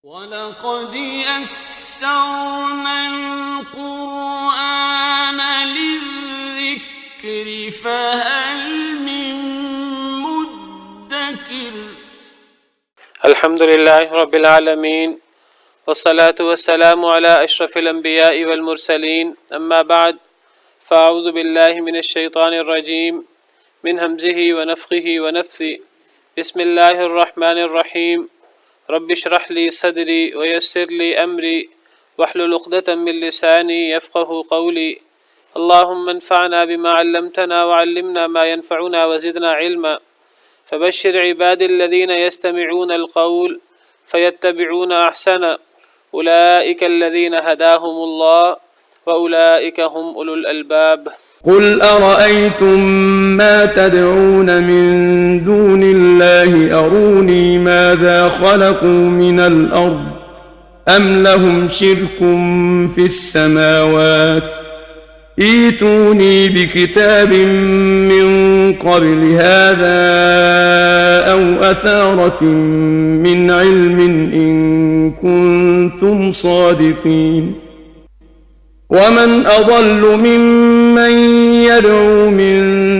وَلَقَدْ يَسَّرْنَا الْقُرْآنَ لِلذِّكْرِ فَهَلْ مِن مُّدَّكِرٍ الحمد لله رب العالمين والصلاة والسلام على أشرف الأنبياء والمرسلين أما بعد فأعوذ بالله من الشيطان الرجيم من همزه ونفخه ونفثه بسم الله الرحمن الرحيم رب اشرح لي صدري ويسر لي أمري واحلل عقدة من لساني يفقه قولي اللهم انفعنا بما علمتنا وعلمنا ما ينفعنا وزدنا علما فبشر عبادي الذين يستمعون القول فيتبعون أحسنه أولئك الذين هداهم الله وأولئك هم أولو الألباب قل أرأيتم ما تدعون من دون الله أروني ماذا خلقوا من الأرض أم لهم شرك في السماوات ائتوني بكتاب من قبل هذا أو أثارة من علم إن كنتم صادقين ومن أضل ممن يدعو من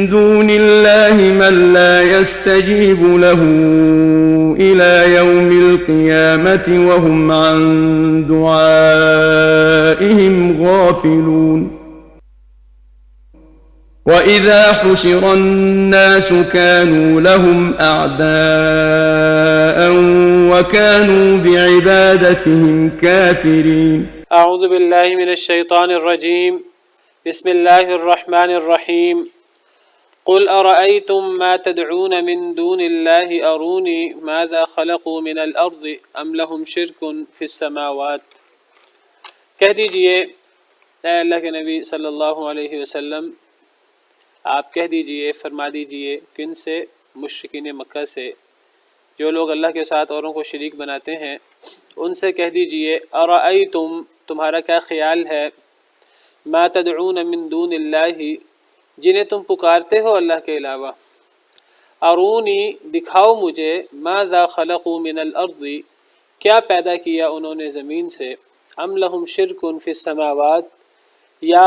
دون الله من لا يستجيب له إلى يوم القيامة وهم عن دعائهم غافلون وإذا حشر الناس كانوا لهم أعداء وكانوا بعبادتهم كافرين أعوذ بالله من الشيطان الرجيم بسم الله الرحمن الرحيم قل أرأيتم ما تدعون من دون الله أروني ماذا خلقوا من الأرض أم لهم شرك في السماوات کہہ دیجئے اے اللہ کے نبی صلی اللہ علیہ وسلم آپ کہہ دیجئے فرما دیجئے کن سے مشرکین مکہ سے جو لوگ اللہ کے ساتھ اوروں کو شریک بناتے ہیں ان سے کہہ دیجئے ارأیتم تمہارا کیا خیال ہے ما تدعون من دون اللہ جنہیں تم پکارتے ہو اللہ کے علاوہ ارونی دکھاؤ مجھے ماذا خلقوا من الارض کیا پیدا کیا انہوں نے زمین سے ام لہم شرک فی السماوات یا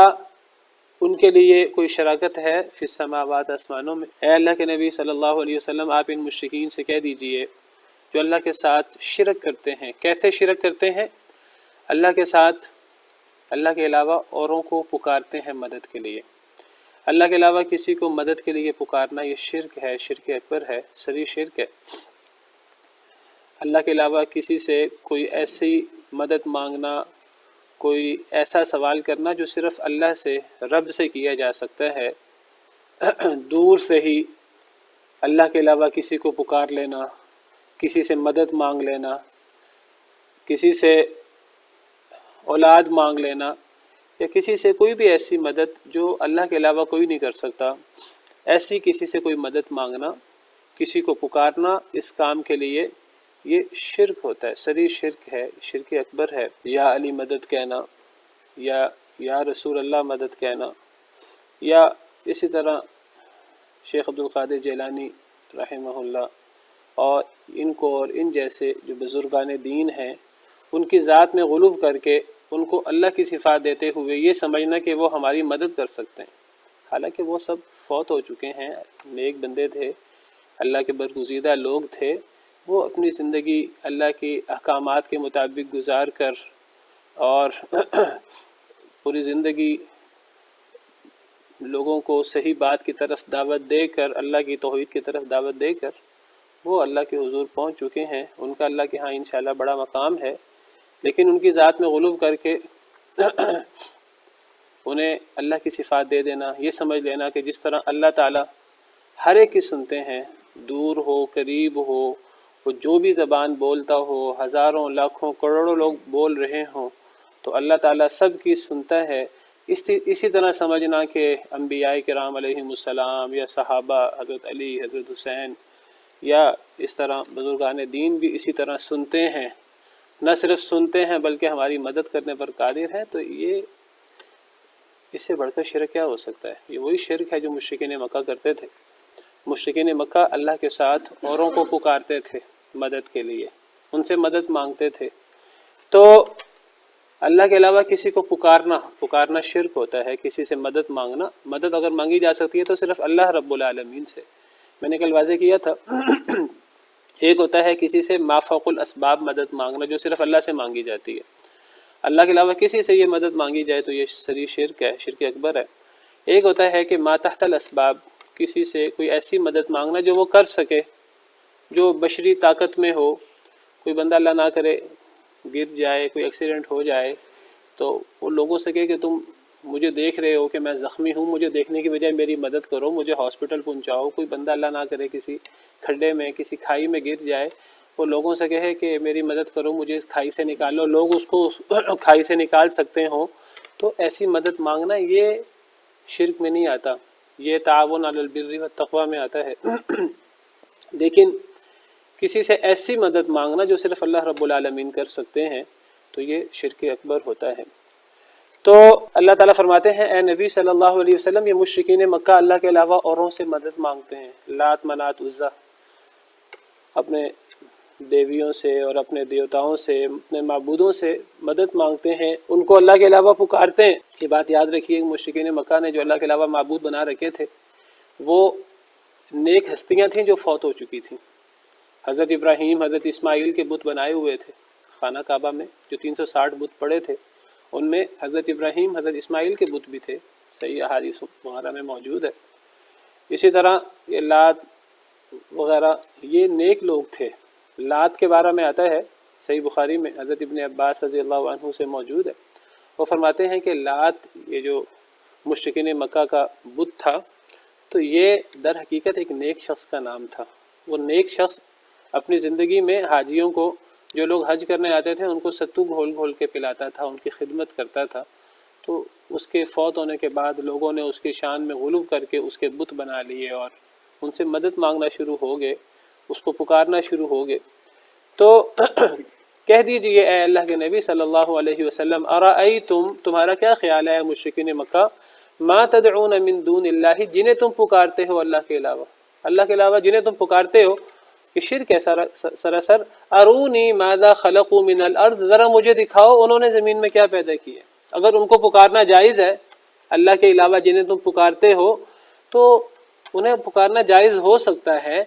ان کے لیے کوئی شراکت ہے فی السماوات آسمانوں میں اے اللہ کے نبی صلی اللہ علیہ وسلم آپ ان مشرکین سے کہہ دیجئے جو اللہ کے ساتھ شرک کرتے ہیں کیسے شرک کرتے ہیں اللہ کے ساتھ اللہ کے علاوہ اوروں کو پکارتے ہیں مدد کے لیے اللہ کے علاوہ کسی کو مدد کے لیے پکارنا یہ شرک ہے شرک اکبر ہے صریح شرک ہے اللہ کے علاوہ کسی سے کوئی ایسی مدد مانگنا کوئی ایسا سوال کرنا جو صرف اللہ سے رب سے کیا جا سکتا ہے دور سے ہی اللہ کے علاوہ کسی کو پکار لینا کسی سے مدد مانگ لینا کسی سے اولاد مانگ لینا یا کسی سے کوئی بھی ایسی مدد جو اللہ کے علاوہ کوئی نہیں کر سکتا ایسی کسی سے کوئی مدد مانگنا کسی کو پکارنا اس کام کے لیے یہ شرک ہوتا ہے صریح شرک ہے شرک اکبر ہے یا علی مدد کہنا یا رسول اللہ مدد کہنا یا اسی طرح شیخ عبدالقادر جیلانی رحمہ اللہ اور ان کو اور ان جیسے جو بزرگان دین ہیں ان کی ذات میں غلو کر کے ان کو اللہ کی صفات دیتے ہوئے یہ سمجھنا کہ وہ ہماری مدد کر سکتے ہیں حالانکہ وہ سب فوت ہو چکے ہیں نیک بندے تھے اللہ کے برگزیدہ لوگ تھے وہ اپنی زندگی اللہ کی احکامات کے مطابق گزار کر اور پوری زندگی لوگوں کو صحیح بات کی طرف دعوت دے کر اللہ کی توحید کی طرف دعوت دے کر وہ اللہ کے حضور پہنچ چکے ہیں ان کا اللہ کے ہاں انشاءاللہ بڑا مقام ہے لیکن ان کی ذات میں غلو کر کے انہیں اللہ کی صفات دے دینا یہ سمجھ لینا کہ جس طرح اللہ تعالیٰ ہر ایک کی سنتے ہیں دور ہو قریب ہو وہ جو بھی زبان بولتا ہو ہزاروں لاکھوں کروڑوں لوگ بول رہے ہوں تو اللہ تعالیٰ سب کی سنتا ہے اسی طرح سمجھنا کہ انبیاء کرام علیہم السلام یا صحابہ حضرت علی حضرت حسین یا اس طرح بزرگان دین بھی اسی طرح سنتے ہیں نہ صرف سنتے ہیں بلکہ ہماری مدد کرنے پر قادر ہیں تو یہ اس سے بڑھ کر شرک کیا ہو سکتا ہے یہ وہی شرک ہے جو مشرکین مکہ کرتے تھے مشرکین مکہ اللہ کے ساتھ اوروں کو پکارتے تھے مدد کے لیے، ان سے مدد مانگتے تھے، تو اللہ کے علاوہ کسی کو پکارنا شرک ہوتا ہے. کسی سے مدد مانگنا، مدد اگر مانگی جا سکتی ہے تو صرف اللہ رب العالمین سے. میں نے کل واضح کیا تھا ایک ہوتا ہے کسی سے ما فوق الاسباب مدد مانگنا جو صرف اللہ سے مانگی جاتی ہے. اللہ کے علاوہ کسی سے یہ مدد مانگی جائے تو یہ سری شرک ہے، شرک اکبر ہے. ایک ہوتا ہے کہ ما تحت الاسباب، کسی سے کوئی ایسی مدد مانگنا جو وہ کر سکے، جو بشری طاقت میں ہو. کوئی بندہ اللہ نہ کرے گر جائے، کوئی ایکسیڈنٹ ہو جائے تو وہ لوگوں سے کہے کہ تم مجھے دیکھ رہے ہو کہ میں زخمی ہوں، مجھے دیکھنے کی بجائے میری مدد کرو، مجھے ہاسپٹل پہنچاؤ. کوئی بندہ اللہ نہ کرے کسی کھڈے میں کسی کھائی میں گر جائے، وہ لوگوں سے کہے کہ میری مدد کرو، مجھے اس کھائی سے نکالو، لوگ اس کو کھائی سے نکال سکتے ہوں. تو ایسی مدد مانگنا یہ شرک میں نہیں آتا، یہ تعاون علی البر والتقوی میں آتا ہے. لیکن کسی سے ایسی مدد مانگنا جو صرف اللہ رب العالمین کر سکتے ہیں تو یہ شرک اکبر ہوتا ہے. تو اللہ تعالیٰ فرماتے ہیں اے نبی صلی اللہ علیہ وسلم، یہ مشرکین مکہ اللہ کے علاوہ اوروں سے مدد مانگتے ہیں. لات منات عزا، اپنے دیویوں سے اور اپنے دیوتاؤں سے، اپنے معبودوں سے مدد مانگتے ہیں، ان کو اللہ کے علاوہ پکارتے ہیں. یہ بات یاد رکھیے کہ مشرکین مکہ نے جو اللہ کے علاوہ معبود بنا رکھے تھے وہ نیک ہستیاں تھیں جو فوت ہو چکی تھیں. حضرت ابراہیم حضرت اسماعیل کے بت بنائے ہوئے تھے خانہ کعبہ میں، جو 360 بت پڑے تھے ان میں حضرت ابراہیم حضرت اسماعیل کے بت بھی تھے، صحیح احادیث وغیرہ میں موجود ہے. اسی طرح یہ لات وغیرہ یہ نیک لوگ تھے. لات کے بارے میں آتا ہے صحیح بخاری میں، حضرت ابن عباس رضی اللہ عنہ سے موجود ہے. وہ فرماتے ہیں کہ لات یہ جو مشرکین مکہ کا بت تھا تو یہ در حقیقت ایک نیک شخص کا نام تھا. وہ نیک شخص اپنی زندگی میں حاجیوں کو، جو لوگ حج کرنے آتے تھے ان کو ستو گھول گھول کے پلاتا تھا، ان کی خدمت کرتا تھا. تو اس کے فوت ہونے کے بعد لوگوں نے اس کی شان میں غلو کر کے اس کے بت بنا لیے اور ان سے مدد مانگنا شروع ہو گئے، اس کو پکارنا شروع ہو گئے. تو کہہ دیجئے اے اللہ کے نبی صلی اللہ علیہ وسلم، ارأیتم، تمہارا کیا خیال ہے مشرکین مکہ، ما تدعون من دون اللہ، جنہیں تم پکارتے ہو اللہ کے علاوہ، اللہ کے علاوہ جنہیں تم پکارتے ہو، یہ شرک ہے سراسر. ارونی ماذا خلقوا من الارض، ذرا مجھے دکھاؤ انہوں نے زمین میں کیا پیدا کیا. اگر ان کو پکارنا جائز ہے اللہ کے علاوہ جنہیں تم پکارتے ہو تو انہیں پکارنا جائز ہو سکتا ہے.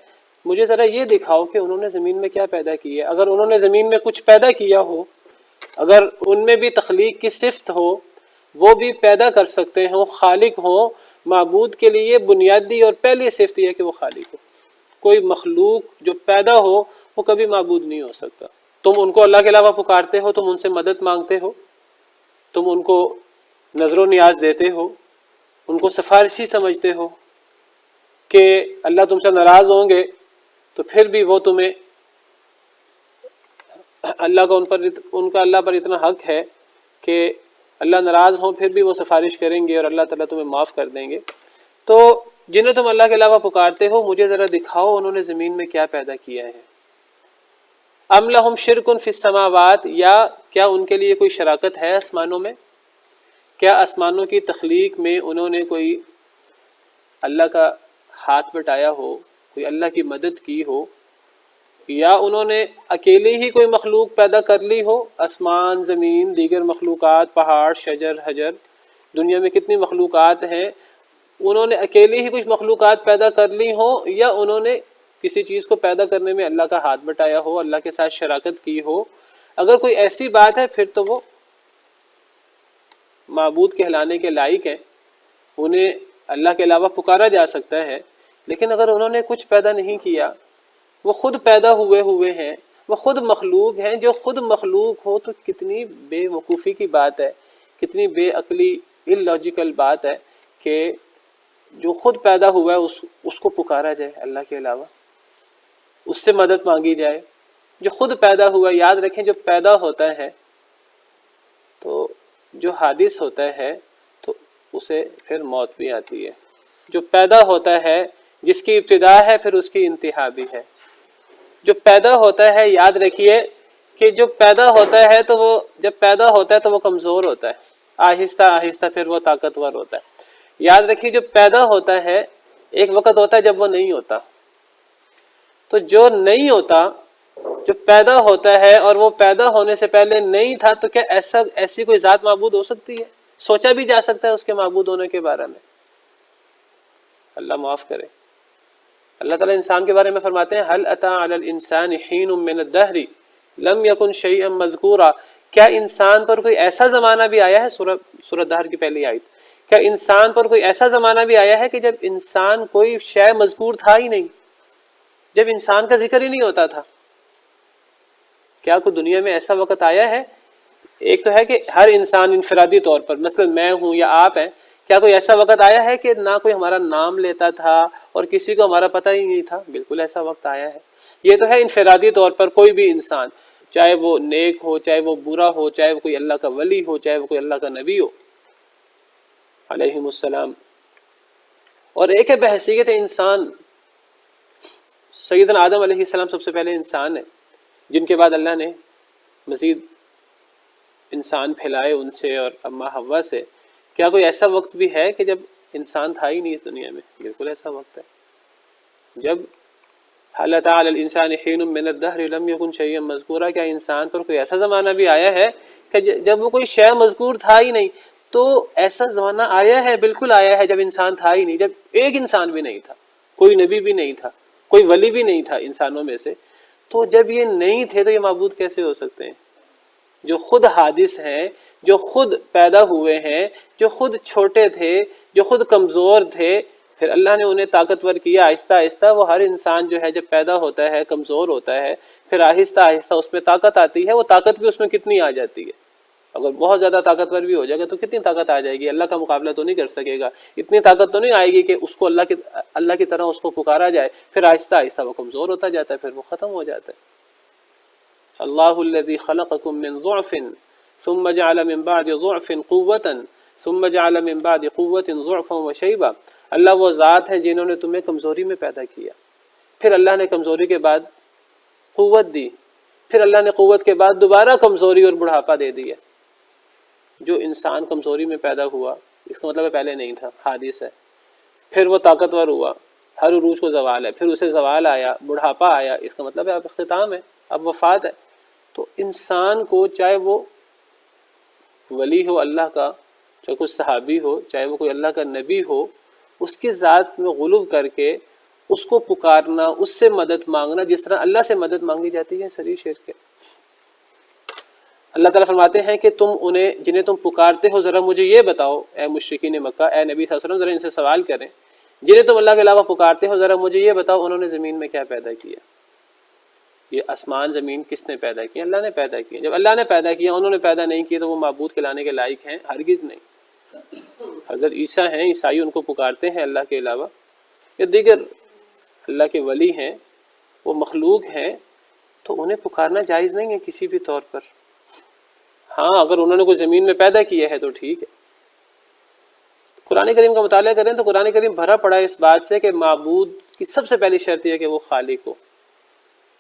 مجھے ذرا یہ دکھاؤ کہ انہوں نے زمین میں کیا پیدا کیا. اگر انہوں نے زمین میں کچھ پیدا کیا ہو، اگر ان میں بھی تخلیق کی صفت ہو، وہ بھی پیدا کر سکتے ہوں، خالق ہوں، معبود کے لیے بنیادی اور پہلی صفت یہ ہے کہ وہ خالق ہو. کوئی مخلوق جو پیدا ہو وہ کبھی معبود نہیں ہو سکتا. تم ان کو اللہ کے علاوہ پکارتے ہو، تم ان سے مدد مانگتے ہو، تم ان کو نظر و نیاز دیتے ہو، ان کو سفارشی سمجھتے ہو کہ اللہ تم سے ناراض ہوں گے تو پھر بھی وہ تمہیں اللہ کا ان کا اللہ پر اتنا حق ہے کہ اللہ ناراض ہوں پھر بھی وہ سفارش کریں گے اور اللہ تعالیٰ تمہیں معاف کر دیں گے. تو جنہیں تم اللہ کے علاوہ پکارتے ہو مجھے ذرا دکھاؤ انہوں نے زمین میں کیا پیدا کیا ہے. ام لہم شرک فی السماوات، یا کیا ان کے لیے کوئی شراکت ہے آسمانوں میں، کیا آسمانوں کی تخلیق میں انہوں نے کوئی اللہ کا ہاتھ بٹایا ہو، کوئی اللہ کی مدد کی ہو، یا انہوں نے اکیلے ہی کوئی مخلوق پیدا کر لی ہو. آسمان، زمین، دیگر مخلوقات، پہاڑ، شجر، حجر، دنیا میں کتنی مخلوقات ہیں، انہوں نے اکیلے ہی کچھ مخلوقات پیدا کر لی ہوں، یا انہوں نے کسی چیز کو پیدا کرنے میں اللہ کا ہاتھ بٹایا ہو، اللہ کے ساتھ شراکت کی ہو. اگر کوئی ایسی بات ہے پھر تو وہ معبود کہلانے کے لائق ہیں، انہیں اللہ کے علاوہ پکارا جا سکتا ہے. لیکن اگر انہوں نے کچھ پیدا نہیں کیا، وہ خود پیدا ہوئے ہیں، وہ خود مخلوق ہیں، جو خود مخلوق ہو تو کتنی بے وقوفی کی بات ہے، کتنی بے عقلی اللاجیکل بات ہے کہ جو خود پیدا ہوا ہے اس کو پکارا جائے اللہ کے علاوہ، اس سے مدد مانگی جائے. جو خود پیدا ہوا، یاد رکھیں جو پیدا ہوتا ہے تو جو حادث ہوتا ہے تو اسے پھر موت بھی آتی ہے. جو پیدا ہوتا ہے جس کی ابتدا ہے پھر اس کی انتہا بھی ہے. جو پیدا ہوتا ہے یاد رکھیے کہ جو پیدا ہوتا ہے تو وہ جب پیدا ہوتا ہے تو وہ کمزور ہوتا ہے، آہستہ آہستہ پھر وہ طاقتور ہوتا ہے. یاد رکھیے جو پیدا ہوتا ہے ایک وقت ہوتا ہے جب وہ نہیں ہوتا. تو جو نہیں ہوتا، جو پیدا ہوتا ہے اور وہ پیدا ہونے سے پہلے نہیں تھا، تو کیا ایسی کوئی ذات معبود ہو سکتی ہے؟ سوچا بھی جا سکتا ہے اس کے معبود ہونے کے بارے میں؟ اللہ معاف کرے۔ اللہ تعالیٰ انسان کے بارے میں فرماتے ہیں هل اتى على الانسان حين من الدهر لم يكن شيئا مذكورا، کیا انسان پر کوئی ایسا زمانہ بھی آیا ہے، سورہ دہر کی پہلی آیت، کیا انسان پر کوئی ایسا زمانہ بھی آیا ہے کہ جب انسان کوئی شے مذکور تھا ہی نہیں، جب انسان کا ذکر ہی نہیں ہوتا تھا؟ کیا کوئی دنیا میں ایسا وقت آیا ہے؟ ایک تو ہے کہ ہر انسان انفرادی طور پر، مثلا میں ہوں یا آپ ہیں، کیا کوئی ایسا وقت آیا ہے کہ نہ کوئی ہمارا نام لیتا تھا اور کسی کو ہمارا پتہ ہی نہیں تھا؟ بالکل ایسا وقت آیا ہے۔ یہ تو ہے انفرادی طور پر کوئی بھی انسان، چاہے وہ نیک ہو، چاہے وہ برا ہو، چاہے وہ کوئی اللہ کا ولی ہو، چاہے وہ کوئی اللہ کا نبی ہو علیہم السلام۔ اور ایک ہے بحیثیت انسان، سیدنا آدم علیہ السلام سب سے پہلے انسان ہے، جن کے بعد اللہ نے مزید انسان پھیلائے ان سے اور اماں حوا سے۔ کیا کوئی ایسا وقت بھی ہے کہ جب انسان تھا ہی نہیں اس دنیا میں؟ بالکل ایسا وقت ہے جب هل اتى على الانسان حين من الدهر لم يكن شيئا مذكورا، کیا انسان پر کوئی ایسا زمانہ بھی آیا ہے کہ جب وہ کوئی شے مذکور تھا ہی نہیں؟ تو ایسا زمانہ آیا ہے، بالکل آیا ہے، جب انسان تھا ہی نہیں، جب ایک انسان بھی نہیں تھا، کوئی نبی بھی نہیں تھا، کوئی ولی بھی نہیں تھا انسانوں میں سے۔ تو جب یہ نہیں تھے تو یہ معبود کیسے ہو سکتے ہیں؟ جو خود حادث ہیں، جو خود پیدا ہوئے ہیں، جو خود چھوٹے تھے، جو خود کمزور تھے، پھر اللہ نے انہیں طاقتور کیا آہستہ آہستہ۔ وہ ہر انسان جو ہے جب پیدا ہوتا ہے کمزور ہوتا ہے، پھر آہستہ آہستہ اس میں طاقت آتی ہے۔ وہ طاقت بھی اس میں کتنی آ جاتی ہے؟ اگر بہت زیادہ طاقتور بھی ہو جائے گا تو کتنی طاقت آ جائے گی؟ اللہ کا مقابلہ تو نہیں کر سکے گا، اتنی طاقت تو نہیں آئے گی کہ اس کو اللہ کی طرح اس کو پکارا جائے۔ پھر آہستہ آہستہ وہ کمزور ہوتا جاتا ہے، پھر وہ ختم ہو جاتا ہے۔ اللہ الذی خلقکم من ضعف ثم جعل من بعد ضعف قوة ثم جعل من بعد قوة ضعفا وشیبا۔ اللہ وہ ذات ہے جنہوں نے تمہیں کمزوری میں پیدا کیا، پھر اللہ نے کمزوری کے بعد قوت دی، پھر اللہ نے قوت کے بعد دوبارہ کمزوری اور بڑھاپا دے دیا۔ جو انسان کمزوری میں پیدا ہوا، اس کا مطلب پہلے نہیں تھا، حادث ہے۔ پھر وہ طاقتور ہوا، ہر عروج کو زوال ہے، پھر اسے زوال آیا، بڑھاپا آیا، اس کا مطلب ہے اب اختتام ہے، اب وفات ہے۔ تو انسان کو چاہے وہ ولی ہو اللہ کا، چاہے کوئی صحابی ہو، چاہے وہ کوئی اللہ کا نبی ہو، اس کی ذات میں غلو کر کے اس کو پکارنا، اس سے مدد مانگنا جس طرح اللہ سے مدد مانگی جاتی ہے، سری شرک ہے۔ اللہ تعالیٰ فرماتے ہیں کہ تم انہیں جنہیں تم پکارتے ہو ذرا مجھے یہ بتاؤ، اے مشرکین مکہ، اے نبی صلی اللہ علیہ وسلم، ذرا ان سے سوال کریں، جنہیں تم اللہ کے علاوہ پکارتے ہو ذرا مجھے یہ بتاؤ انہوں نے زمین میں کیا پیدا کیا؟ یہ آسمان زمین کس نے پیدا کیا؟ اللہ نے پیدا کیا۔ جب اللہ نے پیدا کیا، انہوں نے پیدا نہیں کیا، تو وہ معبود کہلانے کے لائق ہیں؟ ہرگز نہیں۔ حضرت عیسیٰ ہیں، عیسائی ان کو پکارتے ہیں اللہ کے علاوہ، یا دیگر اللہ کے ولی ہیں، وہ مخلوق ہیں، تو انہیں پکارنا جائز نہیں ہے کسی بھی طور پر۔ ہاں اگر انہوں نے کوئی زمین میں پیدا کیا ہے تو ٹھیک ہے۔ قرآن کریم کا مطالعہ کریں تو قرآن کریم بھرا پڑا ہے اس بات سے کہ معبود کی سب سے پہلی شرط یہ ہے کہ وہ خالق ہو،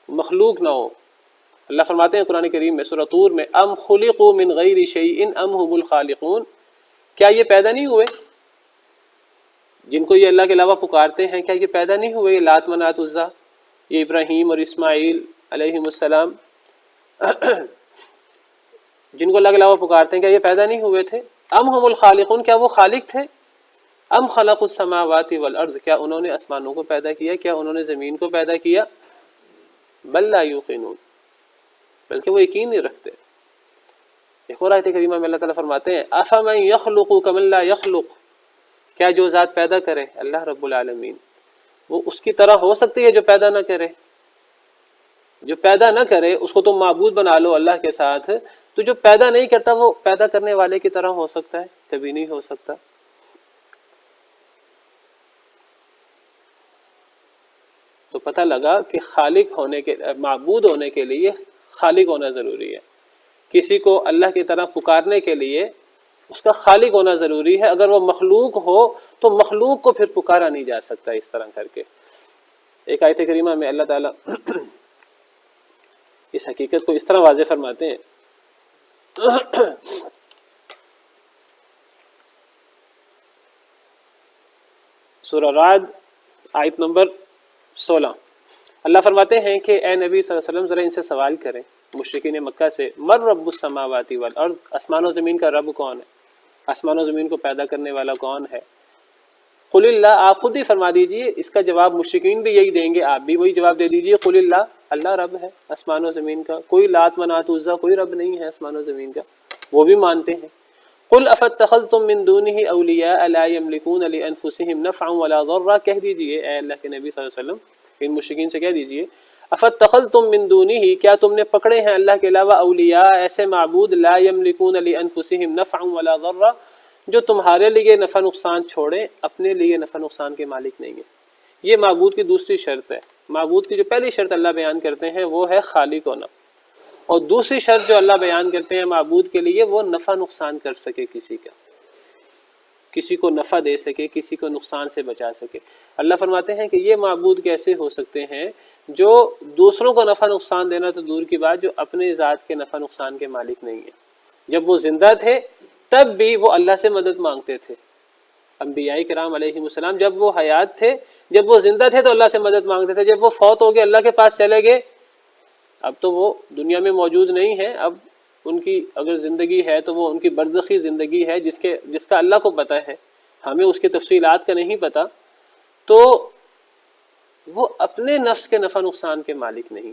مخلوق نہ ہو۔ اللہ فرماتے ہیں قرآن کریم میں سورۃ طور میں ام خلقوا من غیر شیء ام هم الخالقون، کیا یہ پیدا نہیں ہوئے؟ جن کو یہ اللہ کے علاوہ پکارتے ہیں کیا یہ پیدا نہیں ہوئے؟ یہ لات منات عزا، یہ ابراہیم اور اسماعیل علیہم السلام جن کو اللہ کے علاوہ پکارتے ہیں، کیا یہ پیدا نہیں ہوئے تھے؟ ام هم الخالقون، کیا وہ خالق تھے؟ ام خلقوا السماوات والارض، کیا انہوں نے آسمانوں کو پیدا کیا؟ کیا انہوں نے زمین کو پیدا کیا؟ بل لا یوقنون، بلکہ وہ یقین نہیں رکھتے۔ ایک اور آیت کریمہ میں اللہ تعالیٰ فرماتے ہیں افمن یخلق کمن لا یخلق، کیا جو ذات پیدا کرے اللہ رب العالمین وہ اس کی طرح ہو سکتی ہے جو پیدا نہ کرے؟ جو پیدا نہ کرے اس کو تم معبود بنا لو اللہ کے ساتھ، تو جو پیدا نہیں کرتا وہ پیدا کرنے والے کی طرح ہو سکتا ہے؟ کبھی نہیں ہو سکتا۔ تو پتہ لگا کہ خالق ہونے کے، معبود ہونے کے لیے خالق ہونا ضروری ہے۔ کسی کو اللہ کی طرح پکارنے کے لیے اس کا خالق ہونا ضروری ہے۔ اگر وہ مخلوق ہو تو مخلوق کو پھر پکارا نہیں جا سکتا اس طرح کر کے۔ ایک آیت کریمہ میں اللہ تعالیٰ اس حقیقت کو اس طرح واضح فرماتے ہیں سورہ رعد آیت نمبر 16، اللہ فرماتے ہیں کہ اے نبی صلی اللہ علیہ وسلم ذرا ان سے سوال کریں، مشرکین مکہ سے، مر رب السماوات والارض، آسمان و زمین کا رب کون ہے، آسمان و زمین کو پیدا کرنے والا کون ہے؟ قل اللہ، آپ خود ہی فرما دیجئے، اس کا جواب مشرکین بھی یہی دیں گے، آپ بھی وہی جواب دے دیجئے، قل اللہ، اللہ رب ہے آسمان و زمین کا، کوئی لات منات عزا کوئی رب نہیں ہے آسمان و زمین کا، وہ بھی مانتے ہیں۔ قل افاتخذتم من دونه اولیاء لا یملکون لانفسهم نفعا ولا ضرا، کہہ دیجئے اے اللہ کے نبی صلی اللہ علیہ وسلم ان مشرکین سے کہہ دیجئے، افاتخذتم من دونه، کیا تم نے پکڑے ہیں اللہ کے علاوہ اولیاء، ایسے معبود، لا یملکون لانفسهم نفعا ولا ضرا، جو تمہارے لیے نفع نقصان چھوڑیں، اپنے لیے نفع نقصان کے مالک نہیں ہیں۔ یہ معبود کی دوسری شرط ہے۔ معبود کی جو پہلی شرط اللہ بیان کرتے ہیں وہ ہے خالق ہونا، اور دوسری شرط جو اللہ بیان کرتے ہیں معبود کے لیے وہ نفع نقصان کر سکے، کسی کا، کسی کو نفع دے سکے، کسی کو نقصان سے بچا سکے۔ اللہ فرماتے ہیں کہ یہ معبود کیسے ہو سکتے ہیں جو دوسروں کو نفع نقصان دینا تو دور کی بات، جو اپنے ذات کے نفع نقصان کے مالک نہیں ہیں۔ جب وہ زندہ تھے تب بھی وہ اللہ سے مدد مانگتے تھے، انبیاء کرام علیہم السلام جب وہ حیات تھے، جب وہ زندہ تھے تو اللہ سے مدد مانگتے تھے، جب وہ فوت ہو گئے اللہ کے پاس چلے گئے، اب تو وہ دنیا میں موجود نہیں ہے، اب ان کی اگر زندگی ہے تو وہ ان کی برزخی زندگی ہے جس کا اللہ کو پتہ ہے، ہمیں اس کی تفصیلات کا نہیں پتہ، تو وہ اپنے نفس کے نفع نقصان کے مالک نہیں،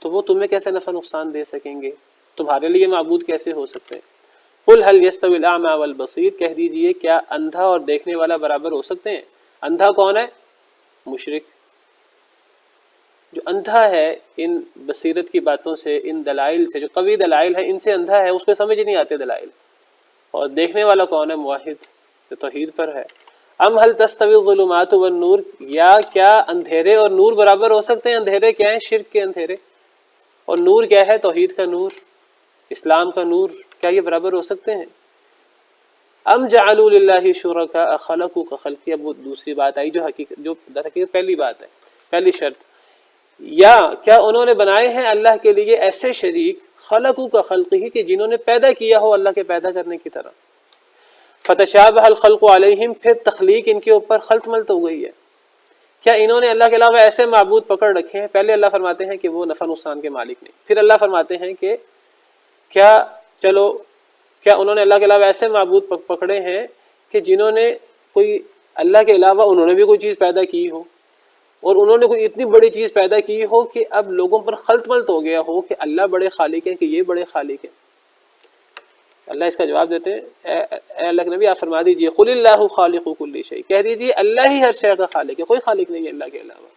تو وہ تمہیں کیسے نفع نقصان دے سکیں گے؟ تمہارے لیے معبود کیسے ہو سکتے ہیں؟ قل هل يستوي الاعمى والبصير، کہہ دیجئے کیا اندھا اور دیکھنے والا برابر ہو سکتے ہیں؟ اندھا کون ہے؟ مشرک، جو اندھا ہے ان بصیرت کی باتوں سے، ان دلائل سے، جو قوی دلائل ہیں ان سے اندھا ہے، اس کو سمجھ نہیں آتے دلائل۔ اور دیکھنے والا کون ہے؟ موحد، جو توحید پر ہے۔ ام هل تستوي الظلمات والنور، یا کیا اندھیرے اور نور برابر ہو سکتے ہیں؟ اندھیرے کیا ہیں؟ شرک کے اندھیرے، اور نور کیا ہے؟ توحید کا نور، اسلام کا نور، کیا یہ برابر ہو سکتے ہیں؟ ام جعلوا للہ شرکاء خلقوا کخلقہ، اب وہ دوسری بات آئی جو در حقیقت پہلی بات ہے، پہلی شرط، یا کیا انہوں نے بنائے ہیں اللہ کے لیے ایسے شریک، خلقوا کخلقہ، کہ جنہوں نے پیدا کیا ہو اللہ کے پیدا کرنے کی طرح، فتشابہ الخلق علیہم، پھر تخلیق ان کے اوپر خلط ملط ہو گئی ہے۔ کیا انہوں نے اللہ کے علاوہ ایسے معبود پکڑ رکھے ہیں؟ پہلے اللہ فرماتے ہیں کہ وہ نفع نقصان کے مالک نہیں، پھر اللہ فرماتے ہیں کہ کیا انہوں نے اللہ کے علاوہ ایسے معبود پکڑے ہیں کہ جنہوں نے کوئی اللہ کے علاوہ انہوں نے بھی کوئی چیز پیدا کی ہو، اور انہوں نے کوئی اتنی بڑی چیز پیدا کی ہو کہ اب لوگوں پر خلط ملط ہو گیا ہو کہ اللہ بڑے خالق ہیں کہ یہ بڑے خالق ہیں۔ اللہ اس کا جواب دیتے ہیں، اے اللہ کے نبی آپ فرما دیجئے، قل اللہ خالق کل شیء، کہہ دیجئے اللہ ہی ہر شے کا خالق ہے، کوئی خالق نہیں ہے اللہ کے علاوہ۔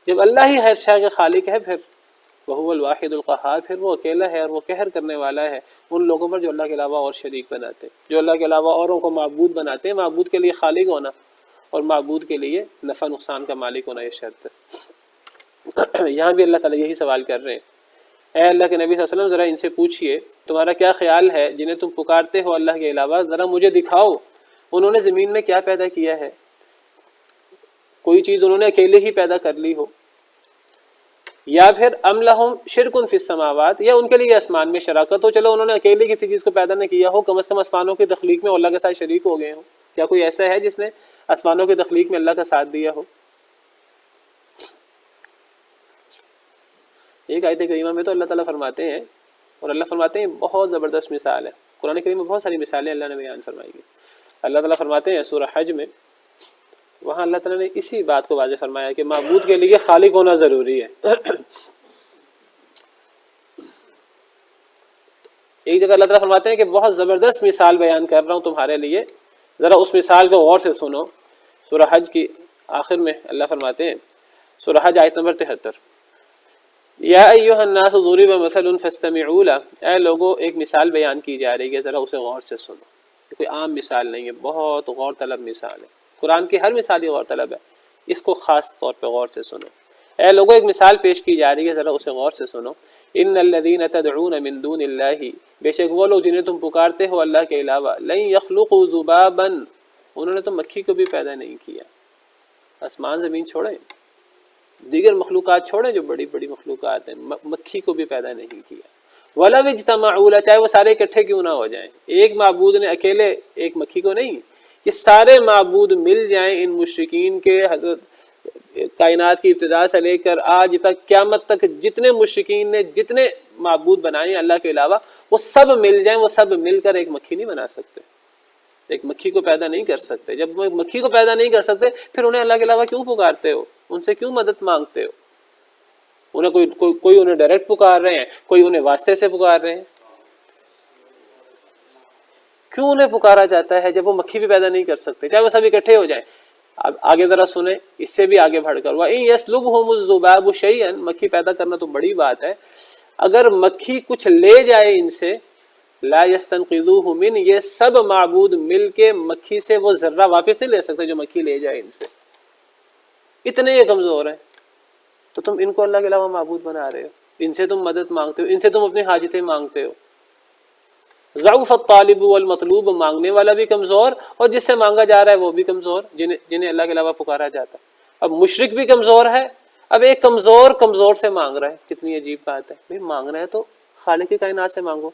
جب اللہ ہی ہر شے کا خالق ہے، پھر وہو الواحد القہار، پھر وہ اکیلا ہے اور وہ قہر کرنے والا ہے ان لوگوں پر جو اللہ کے علاوہ اور شریک بناتے ہیں، جو اللہ کے علاوہ اوروں کو معبود بناتے ہیں۔ معبود کے لیے خالق ہونا اور معبود کے لیے نفع نقصان کا مالک ہونا یہ شرط ہے۔ یہاں بھی اللہ تعالیٰ یہی سوال کر رہے ہیں، اے اللہ کے نبی صلی اللہ علیہ وسلم ذرا ان سے پوچھئے تمہارا کیا خیال ہے جنہیں تم پکارتے ہو اللہ کے علاوہ، ذرا مجھے دکھاؤ انہوں نے زمین میں کیا پیدا کیا ہے، کوئی چیز انہوں نے اکیلے ہی پیدا کر لی ہو، یا پھر ام لہم شرک فی السماوات، یا ان کے لیے آسمان میں شراکت ہو، چلو انہوں نے اکیلے کسی چیز کو پیدا نہ کیا ہو، کم از کم آسمانوں کی تخلیق میں اللہ کے ساتھ شریک ہو گئے ہوں۔ کیا کوئی ایسا ہے جس نے آسمانوں کی تخلیق میں اللہ کا ساتھ دیا ہو؟ ایک آیت کریمہ میں تو اللہ تعالیٰ فرماتے ہیں، اور اللہ فرماتے ہیں بہت زبردست مثال ہے، قرآن کریم میں بہت ساری مثالیں اللہ نے بیان فرمائی ہیں۔ اللہ تعالیٰ فرماتے ہیں سورہ حج میں، وہاں اللہ تعالیٰ نے اسی بات کو واضح فرمایا کہ معبود کے لیے خالق ہونا ضروری ہے۔ ایک جگہ اللہ تعالیٰ فرماتے ہیں کہ بہت زبردست مثال بیان کر رہا ہوں تمہارے لیے، ذرا اس مثال کو غور سے سنو۔ سورہ حج کی آخر میں اللہ فرماتے ہیں، سورہ حج آیت نمبر 73، یا ایھا الناس ضرب مثل فاستمعوا لہ، اے لوگوں ایک مثال بیان کی جا رہی ہے، ذرا اسے غور سے سنو۔ یہ کوئی عام مثال نہیں ہے، بہت غور طلب مثال ہے، قرآن کی ہر مثال ہی غور طلب ہے، اس کو خاص طور پہ غور سے سنو۔ اے لوگوں ایک مثال پیش کی جا رہی ہے، ذرا اسے غور سے سنو۔ ان الذین تدعون من دون اللہ، بے شک وہ لوگ جنہیں تم پکارتے ہو اللہ کے علاوہ، لن یخلقوا ذبابا، انہوں نے تو مکھی کو بھی پیدا نہیں کیا۔ آسمان زمین چھوڑیں، دیگر مخلوقات چھوڑیں جو بڑی بڑی مخلوقات ہیں، مکھی کو بھی پیدا نہیں کیا۔ وَلَوِ اجْتَمَعُوا لَهُ، چاہے وہ سارے اکٹھے کیوں نہ ہو جائیں، ایک معبود نے اکیلے ایک مکھی کو نہیں، یہ سارے معبود مل جائیں ان مشرکین کے، حضرت کائنات کی ابتدا سے لے کر آج تک قیامت تک جتنے مشرکین نے جتنے معبود بنائے ہیں اللہ کے علاوہ، وہ سب مل جائیں، وہ سب مل کر ایک مکھی نہیں بنا سکتے، ایک مکھی کو پیدا نہیں کر سکتے۔ جب وہ مکھی کو پیدا نہیں کر سکتے پھر انہیں اللہ کے علاوہ کیوں پکارتے ہو، ان سے کیوں مدد مانگتے ہو؟ انہیں کوئی انہیں ڈائریکٹ پکار رہے ہیں، کوئی انہیں واسطے سے پکار رہے ہیں، کیوں انہیں پکارا جاتا ہے جب وہ مکھی بھی پیدا نہیں کر سکتے، چاہے وہ سب اکٹھے ہو جائیں؟ اب آگے ذرا سنیں، اس سے بھی آگے بڑھ کر وَإِن يَسْلُبْهُمُ الذُّبَابُ شَيْئًا، مکھی پیدا کرنا تو بڑی بات ہے، اگر مکھی کچھ لے جائے ان سے، لا يستنقذوه من، یہ سب معبود مل کے مکھی سے وہ ذرہ واپس نہیں لے سکتے جو مکھی لے جائے ان سے، اتنے یہ کمزور ہیں۔ تو تم ان کو اللہ کے علاوہ معبود بنا رہے ہو، ان سے تم مدد مانگتے ہو، ان سے تم اپنی حاجتیں مانگتے ہو۔ ضعف الطالب والمطلوب، مانگنے والا بھی کمزور اور جس سے مانگا جا رہا ہے وہ بھی کمزور، جنہیں اللہ کے علاوہ پکارا جاتا ہے۔ اب مشرک بھی کمزور ہے، اب ایک کمزور سے مانگ رہا ہے، کتنی عجیب بات ہے۔ بھئی مانگنا ہے تو خالق کائنات سے مانگو،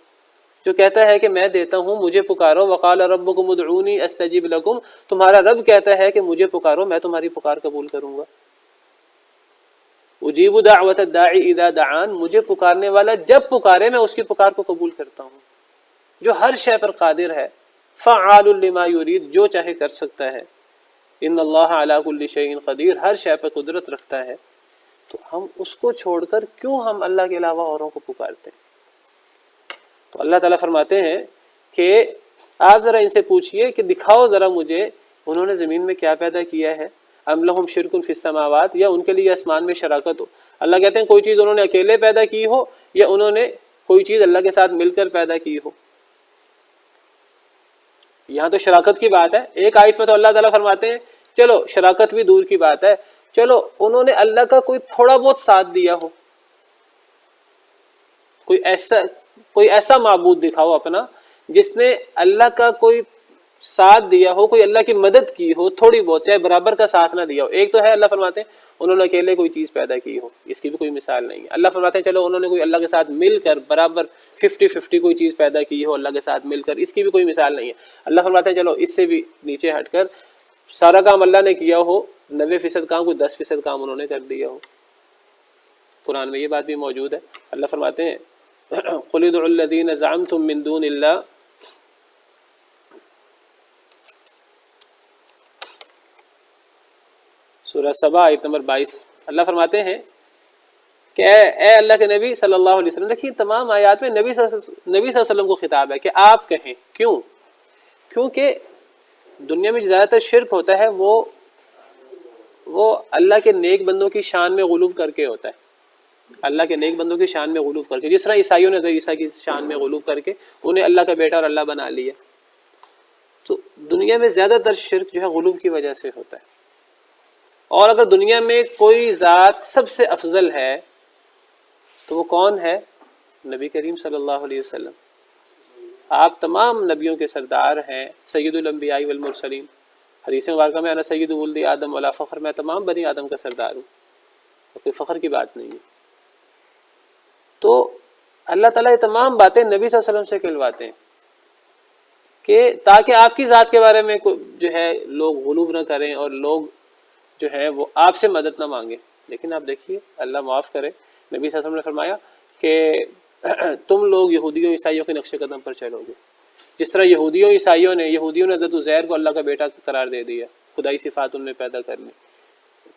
جو کہتا ہے کہ میں دیتا ہوں، مجھے پکارو، وقال ربکم ادعونی استجب لکم، تمہارا رب کہتا ہے کہ مجھے پکارو، میں تمہاری پکار قبول کروں گا۔ اجیب دعوت الداعی اذا دعان، مجھے پکارنے والا جب پکارے میں اس کی پکار کو قبول کرتا ہوں، جو ہر شے پر قادر ہے، فعال لما یرید، جو چاہے کر سکتا ہے، ان اللہ علی کل شیء قدیر، ہر شے پر قدرت رکھتا ہے۔ تو ہم اس کو چھوڑ کر کیوں ہم اللہ کے علاوہ اوروں کو پکارتے ہیں؟ تو اللہ تعالیٰ فرماتے ہیں کہ آپ ذرا ان سے پوچھئے کہ دکھاؤ ذرا مجھے انہوں نے زمین میں کیا پیدا کیا ہے، ام لہم شرک فی السماوات، یا ان کے لیے آسمان میں شراکت ہو۔ اللہ کہتے ہیں کوئی چیز انہوں نے اکیلے پیدا کی ہو یا انہوں نے کوئی چیز اللہ کے ساتھ مل کر پیدا کی ہو۔ یہاں تو شراکت کی بات ہے، ایک آیت میں تو اللہ تعالیٰ فرماتے ہیں چلو شراکت بھی دور کی بات ہے، چلو انہوں نے اللہ کا کوئی تھوڑا بہت ساتھ دیا ہو، کوئی ایسا معبود دکھاؤ اپنا جس نے اللہ کا کوئی ساتھ دیا ہو، کوئی اللہ کی مدد کی ہو تھوڑی بہت، چاہے برابر کا ساتھ نہ دیا ہو۔ ایک تو ہے اللہ فرماتے ہیں انہوں نے اکیلے کوئی چیز پیدا کی ہو، اس کی بھی کوئی مثال نہیں ہے۔ اللہ فرماتے ہیں چلو انہوں نے کوئی اللہ کے ساتھ مل کر برابر 50-50 کوئی چیز پیدا کی ہو اللہ کے ساتھ مل کر، اس کی بھی کوئی مثال نہیں ہے۔ اللہ فرماتے ہیں چلو اس سے بھی نیچے ہٹ کر سارا کام اللہ نے کیا ہو، 90% کام کوئی 10% کام انہوں نے کر دیا ہو۔ قرآن میں یہ بات بھی موجود ہے۔ اللہ فرماتے ہیں قل ادعوا الذین زعمتم من دون اللہ، سورہ سبا آیت نمبر 22، اللہ فرماتے ہیں کہ اے اللہ کے نبی صلی اللہ علیہ وسلم، دیکھیے تمام آیات میں نبی صلی اللہ علیہ وسلم کو خطاب ہے کہ آپ کہیں، کیونکہ دنیا میں زیادہ تر شرک ہوتا ہے وہ اللہ کے نیک بندوں کی شان میں غلو کر کے ہوتا ہے، اللہ کے نیک بندوں کی شان میں غلو کر کے، جس طرح عیسائیوں نے عیسیٰ کی شان میں غلو کر کے انہیں اللہ کا بیٹا اور اللہ بنا لیا۔ تو دنیا میں زیادہ تر شرک جو ہے غلو کی وجہ سے ہوتا ہے۔ اور اگر دنیا میں کوئی ذات سب سے افضل ہے تو وہ کون ہے؟ نبی کریم صلی اللہ علیہ وسلم۔ آپ تمام نبیوں کے سردار ہیں، سید الانبیاء والمرسلین، حدیث مبارکہ میں انا سید ولد آدم ولا فخر، میں تمام بنی آدم کا سردار ہوں، کوئی فخر کی بات نہیں ہے۔ تو اللہ تعالیٰ یہ تمام باتیں نبی صلی اللہ علیہ وسلم سے کہلواتے ہیں کہ تاکہ آپ کی ذات کے بارے میں جو ہے لوگ غلو نہ کریں اور لوگ جو ہے وہ آپ سے مدد نہ مانگے۔ لیکن آپ دیکھیے اللہ معاف کرے، نبی صلی اللہ علیہ وسلم نے فرمایا کہ تم لوگ یہودیوں عیسائیوں کے نقش قدم پر چلو گے، جس طرح یہودیوں نے حضرت عزیر کو اللہ کا بیٹا قرار دے دیا، خدائی صفات ان نے پیدا کر لی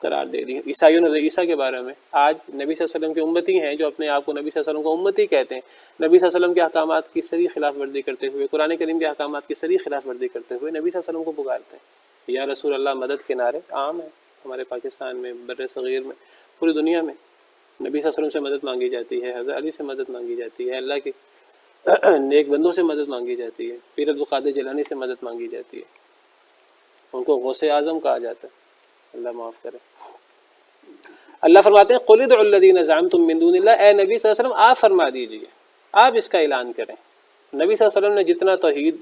قرار دے دی۔ عیسائیوں نے عیسیٰ کے بارے میں، آج نبی صلی اللہ علیہ وسلم کے امتی ہیں جو اپنے آپ کو نبی صلی اللہ علیہ وسلم کو امتی کہتے ہیں، نبی صلی اللہ علیہ وسلم کے احکامات کی صریح خلاف ورزی کرتے ہوئے، قرآن کریم کے احکامات کی صریح خلاف ورزی کرتے ہوئے نبی صلی اللہ علیہ وسلم کو پکارتے ہیں یا رسول اللہ۔ مدد کے نعرے عام ہیں ہمارے پاکستان میں، بر صغیر میں، پوری دنیا میں نبی صلی اللہ علیہ وسلم سے مدد مانگی جاتی ہے، حضرت علی سے مدد مانگی جاتی ہے، اللہ کے نیک بندوں سے مدد مانگی جاتی ہے، پیر عبدالقادر جیلانی سے مدد مانگی جاتی ہے، ان کو غوث اعظم کہا جاتا ہے، اللہ معاف کرے۔ اللہ فرماتے ہیں قل ادعوا الذین زعمتم من دون اللہ، اے نبی صلی اللہ علیہ وسلم آپ فرما دیجئے، آپ اس کا اعلان کریں۔ نبی صلی اللہ علیہ وسلم نے جتنا توحید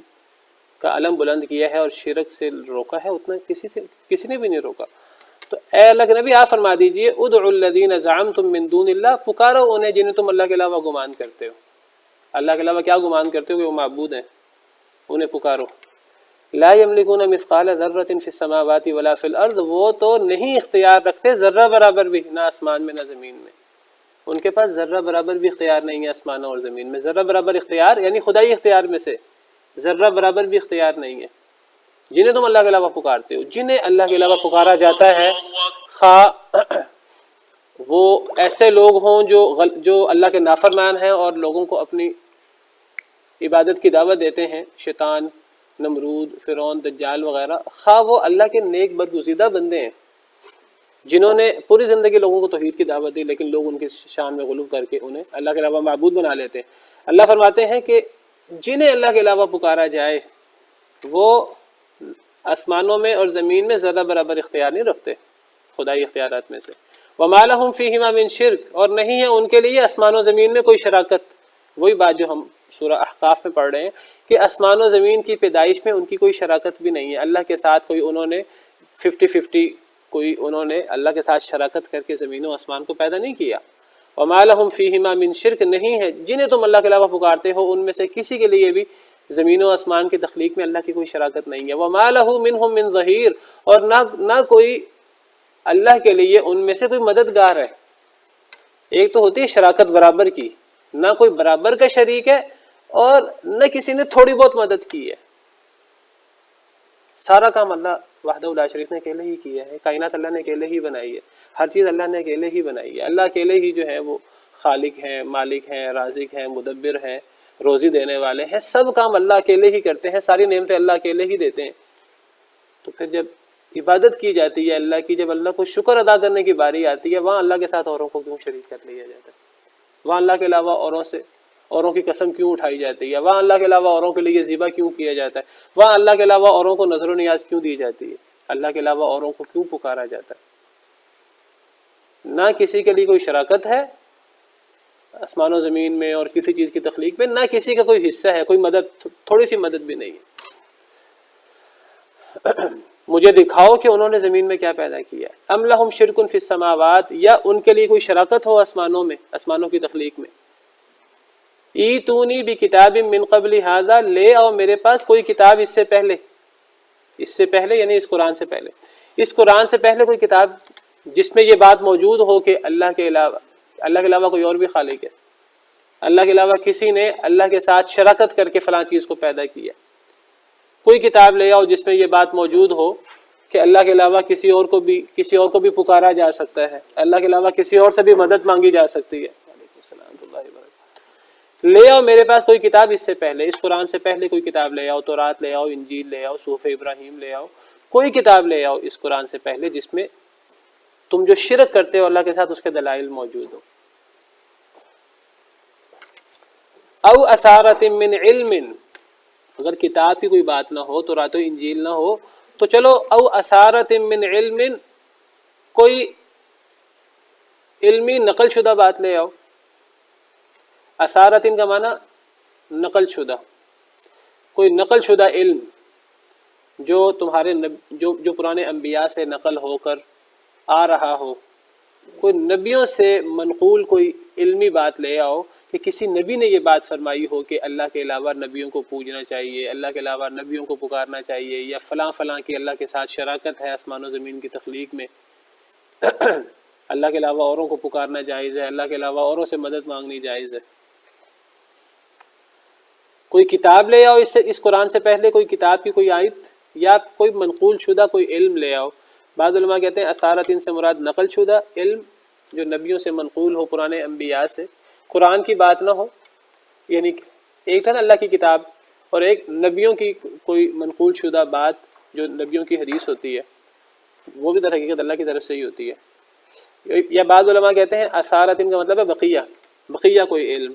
کا علم بلند کیا ہے اور شرک سے روکا ہے اتنا کسی نے بھی نہیں روکا۔ تو اے اللہ کے نبی آپ فرما دیجئے ادعوا الذین زعمتم من دون اللہ، پکارو انہیں جنہیں تم اللہ کے علاوہ گمان کرتے ہو۔ اللہ کے علاوہ کیا گمان کرتے ہو کہ وہ معبود ہیں، انہیں پکارو۔ لا یملکون مثقال ذرۃ فی السماوات ولا فی الارض، وہ تو نہیں اختیار رکھتے ذرہ برابر بھی، نہ آسمان میں نہ زمین میں، ان کے پاس ذرہ برابر بھی اختیار نہیں ہے آسمانوں اور زمین میں۔ ذرہ برابر اختیار یعنی خدائی اختیار میں سے ذرہ برابر بھی اختیار نہیں ہے۔ جنہیں تم اللہ کے علاوہ پکارتے ہو، جنہیں اللہ کے علاوہ پکارا جاتا ہے، خواہ وہ ایسے لوگ ہوں جو اللہ کے نافرمان ہیں اور لوگوں کو اپنی عبادت کی دعوت دیتے ہیں، شیطان، نمرود، فرعون، دجال وغیرہ، خواہ وہ اللہ کے نیک برگزیدہ بندے ہیں جنہوں نے پوری زندگی لوگوں کو توحید کی دعوت دی، لیکن لوگ ان کی شان میں غلو کر کے انہیں اللہ کے علاوہ معبود بنا لیتے ہیں۔ اللہ فرماتے ہیں کہ جنہیں اللہ کے علاوہ پکارا جائے وہ آسمانوں میں اور زمین میں ذرہ برابر اختیار نہیں رکھتے خدائی اختیارات میں سے۔ وَمَا لَهُمْ فِيهِمَا مِنْ شِرْک، اور نہیں ہے ان کے لیے آسمان و زمین میں کوئی شراکت۔ وہی بات جو ہم سورہ احقاف میں پڑھ رہے ہیں کہ آسمان و زمین کی پیدائش میں ان کی کوئی شراکت بھی نہیں ہے، اللہ کے ساتھ کوئی انہوں نے 50-50 کوئی انہوں نے اللہ کے ساتھ شراکت کر کے زمین و آسمان کو پیدا نہیں کیا۔ وَمَا لَهُمْ فِيهِمَا مِنْ شِرْک، نہیں ہے جنہیں تم اللہ کے علاوہ پکارتے ہو ان میں سے کسی کے لیے بھی زمین و آسمان کی تخلیق میں اللہ کی کوئی شراکت نہیں ہے۔ وَمَا لَهُ مِنْهُمْ مِنْ ظَهِيرٍ، اور نہ کوئی اللہ کے لیے ان میں سے کوئی مددگار ہے۔ ایک تو ہوتی ہے شراکت برابر کی، نہ کوئی برابر کا شریک ہے اور نہ کسی نے تھوڑی بہت مدد کی ہے۔ سارا کام اللہ وحدہ لا شریک نے اکیلے ہی کیا ہے، کائنات اللہ نے اکیلے ہی بنائی ہے، ہر چیز اللہ نے اکیلے ہی بنائی ہے۔ اللہ اکیلے ہی جو ہے وہ خالق ہیں، مالک ہیں، رازق ہیں، مدبر ہیں، روزی دینے والے ہیں، سب کام اللہ اکیلے ہی کرتے ہیں، ساری نعمتیں اللہ اکیلے ہی دیتے ہیں۔ تو پھر جب عبادت کی جاتی ہے اللہ کی، جب اللہ کو شکر ادا کرنے کی باری آتی ہے، وہاں اللہ کے ساتھ اوروں کو کیوں شریک کر لیا جاتا ہے؟ وہاں اللہ کے علاوہ اوروں کی قسم کیوں اٹھائی جاتی ہے؟ وہاں اللہ کے علاوہ اوروں کے لیے ذبح کیوں کیا جاتا ہے؟ وہاں اللہ کے علاوہ اوروں کو نذر و نیاز کیوں دی جاتی ہے؟ اللہ کے علاوہ اوروں کو کیوں پکارا جاتا ہے؟ نہ کسی کے لیے کوئی شراکت ہے آسمان و زمین میں اور کسی چیز کی تخلیق میں، نہ کسی کا کوئی حصہ ہے، کوئی مدد، تھوڑی سی مدد بھی نہیں ہے۔ مجھے دکھاؤ کہ انہوں نے زمین میں کیا پیدا کیا ہے۔ ام لہم شرک فی السماوات، یا ان کے لیے کوئی شراکت ہو آسمانوں میں، آسمانوں کی تخلیق میں۔ ایتونی بکتاب من قبل ھذا، لے آؤ میرے پاس کوئی کتاب اس سے پہلے یعنی اس قرآن سے پہلے، اس قرآن سے پہلے کوئی کتاب جس میں یہ بات موجود ہو کہ اللہ کے علاوہ کوئی اور بھی خالق ہے، اللہ کے علاوہ کسی نے اللہ کے ساتھ شراکت کر کے فلاں چیز کو پیدا کیا۔ کوئی کتاب لے آؤ جس میں یہ بات موجود ہو کہ اللہ کے علاوہ کسی اور کو بھی پکارا جا سکتا ہے، اللہ کے علاوہ کسی اور سے بھی مدد مانگی جا سکتی ہے۔ وعلیکم السلام ورحمۃ اللہ وبرکاتہ۔ لے آؤ میرے پاس کوئی کتاب اس سے پہلے، اس قرآن سے پہلے کوئی کتاب لے آؤ، تورات لے آؤ، انجیل لے آؤ، صحف ابراہیم لے آؤ، کوئی کتاب لے آؤ اس قرآن سے پہلے جس میں تم جو شرک کرتے ہو اللہ کے ساتھ اس کے دلائل موجود ہو۔ او اثارۃ من علم، اگر کتاب کی کوئی بات نہ ہو، تورات و انجیل نہ ہو، تو چلو او اثارۃ من علم، کوئی علمی نقل شدہ بات لے آؤ۔ اثارت کا معنی نقل شدہ، کوئی نقل شدہ علم جو تمہارے جو پرانے انبیاء سے نقل ہو کر آ رہا ہو، کوئی نبیوں سے منقول کوئی علمی بات لے آؤ کہ کسی نبی نے یہ بات فرمائی ہو کہ اللہ کے علاوہ نبیوں کو پوجنا چاہیے، اللہ کے علاوہ نبیوں کو پکارنا چاہیے، یا فلاں کی اللہ کے ساتھ شراکت ہے آسمان و زمین کی تخلیق میں، اللہ کے علاوہ اوروں کو پکارنا جائز ہے، اللہ کے علاوہ اوروں سے مدد مانگنی جائز ہے۔ کوئی کتاب لے آؤ اس قرآن سے پہلے، کوئی کتاب کی کوئی آیت یا کوئی منقول شدہ کوئی علم لے آؤ۔ بعض علماء کہتے ہیں اثارت سے مراد نقل شدہ علم جو نبیوں سے منقول ہو، پرانے انبیاء سے، قرآن کی بات نہ ہو، یعنی ایک ہے نا اللہ کی کتاب اور ایک نبیوں کی کوئی منقول شدہ بات جو نبیوں کی حدیث ہوتی ہے، وہ بھی در حقیقت اللہ کی طرف سے ہی ہوتی ہے۔ یا بعض علماء کہتے ہیں اثارت کا مطلب ہے بقیہ کوئی علم،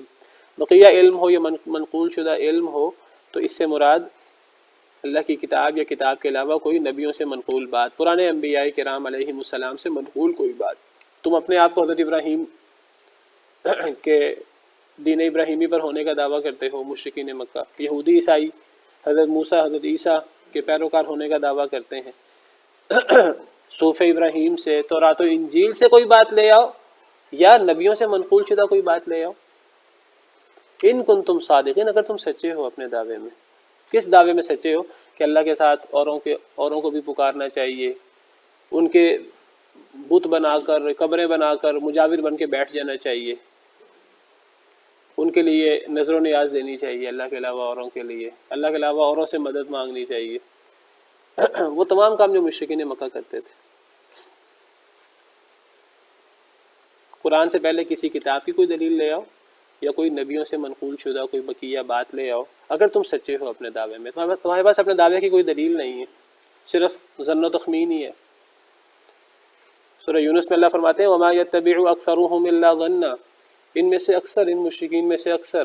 بقیہ علم ہو یا منقول شدہ علم ہو، تو اس سے مراد اللہ کی کتاب یا کتاب کے علاوہ کوئی نبیوں سے منقول بات، پرانے انبیاء کرام علیہم السلام سے منقول کوئی بات۔ تم اپنے آپ کو حضرت ابراہیم کے دین ابراہیمی پر ہونے کا دعویٰ کرتے ہو، مشرکین مکہ، یہودی عیسائی حضرت موسیٰ حضرت عیسیٰ کے پیروکار ہونے کا دعویٰ کرتے ہیں، صحف ابراہیم سے، تورات و انجیل سے کوئی بات لے آؤ یا نبیوں سے منقول شدہ کوئی بات لے آؤ۔ ان کنتم صادقین، اگر تم سچے ہو اپنے دعوے میں۔ کس دعوے میں سچے ہو؟ کہ اللہ کے ساتھ اوروں کو بھی پکارنا چاہیے، ان کے بت بنا کر، قبریں بنا کر مجاور بن کے بیٹھ جانا چاہیے، ان کے لیے نظر و نیاز دینی چاہیے اللہ کے علاوہ اوروں کے لیے، اللہ کے علاوہ اوروں سے مدد مانگنی چاہیے۔ وہ تمام کام جو مشرکین مکہ کرتے تھے۔ قرآن سے پہلے کسی کتاب کی کوئی دلیل لے آؤ یا کوئی نبیوں سے منقول شدہ کوئی بقیہ بات لے آؤ، اگر تم سچے ہو اپنے دعوے میں، تمہارے پاس اپنے دعوے کی کوئی دلیل نہیں ہے، صرف ظن و تخمین ہی ہے۔ سورہ یونس میں اللہ فرماتے ہیں وَمَا يَتَّبِعُ أَكْثَرُهُمْ إِلَّا ظَنًّا، ان میں سے اکثر، ان مشرکین میں سے اکثر،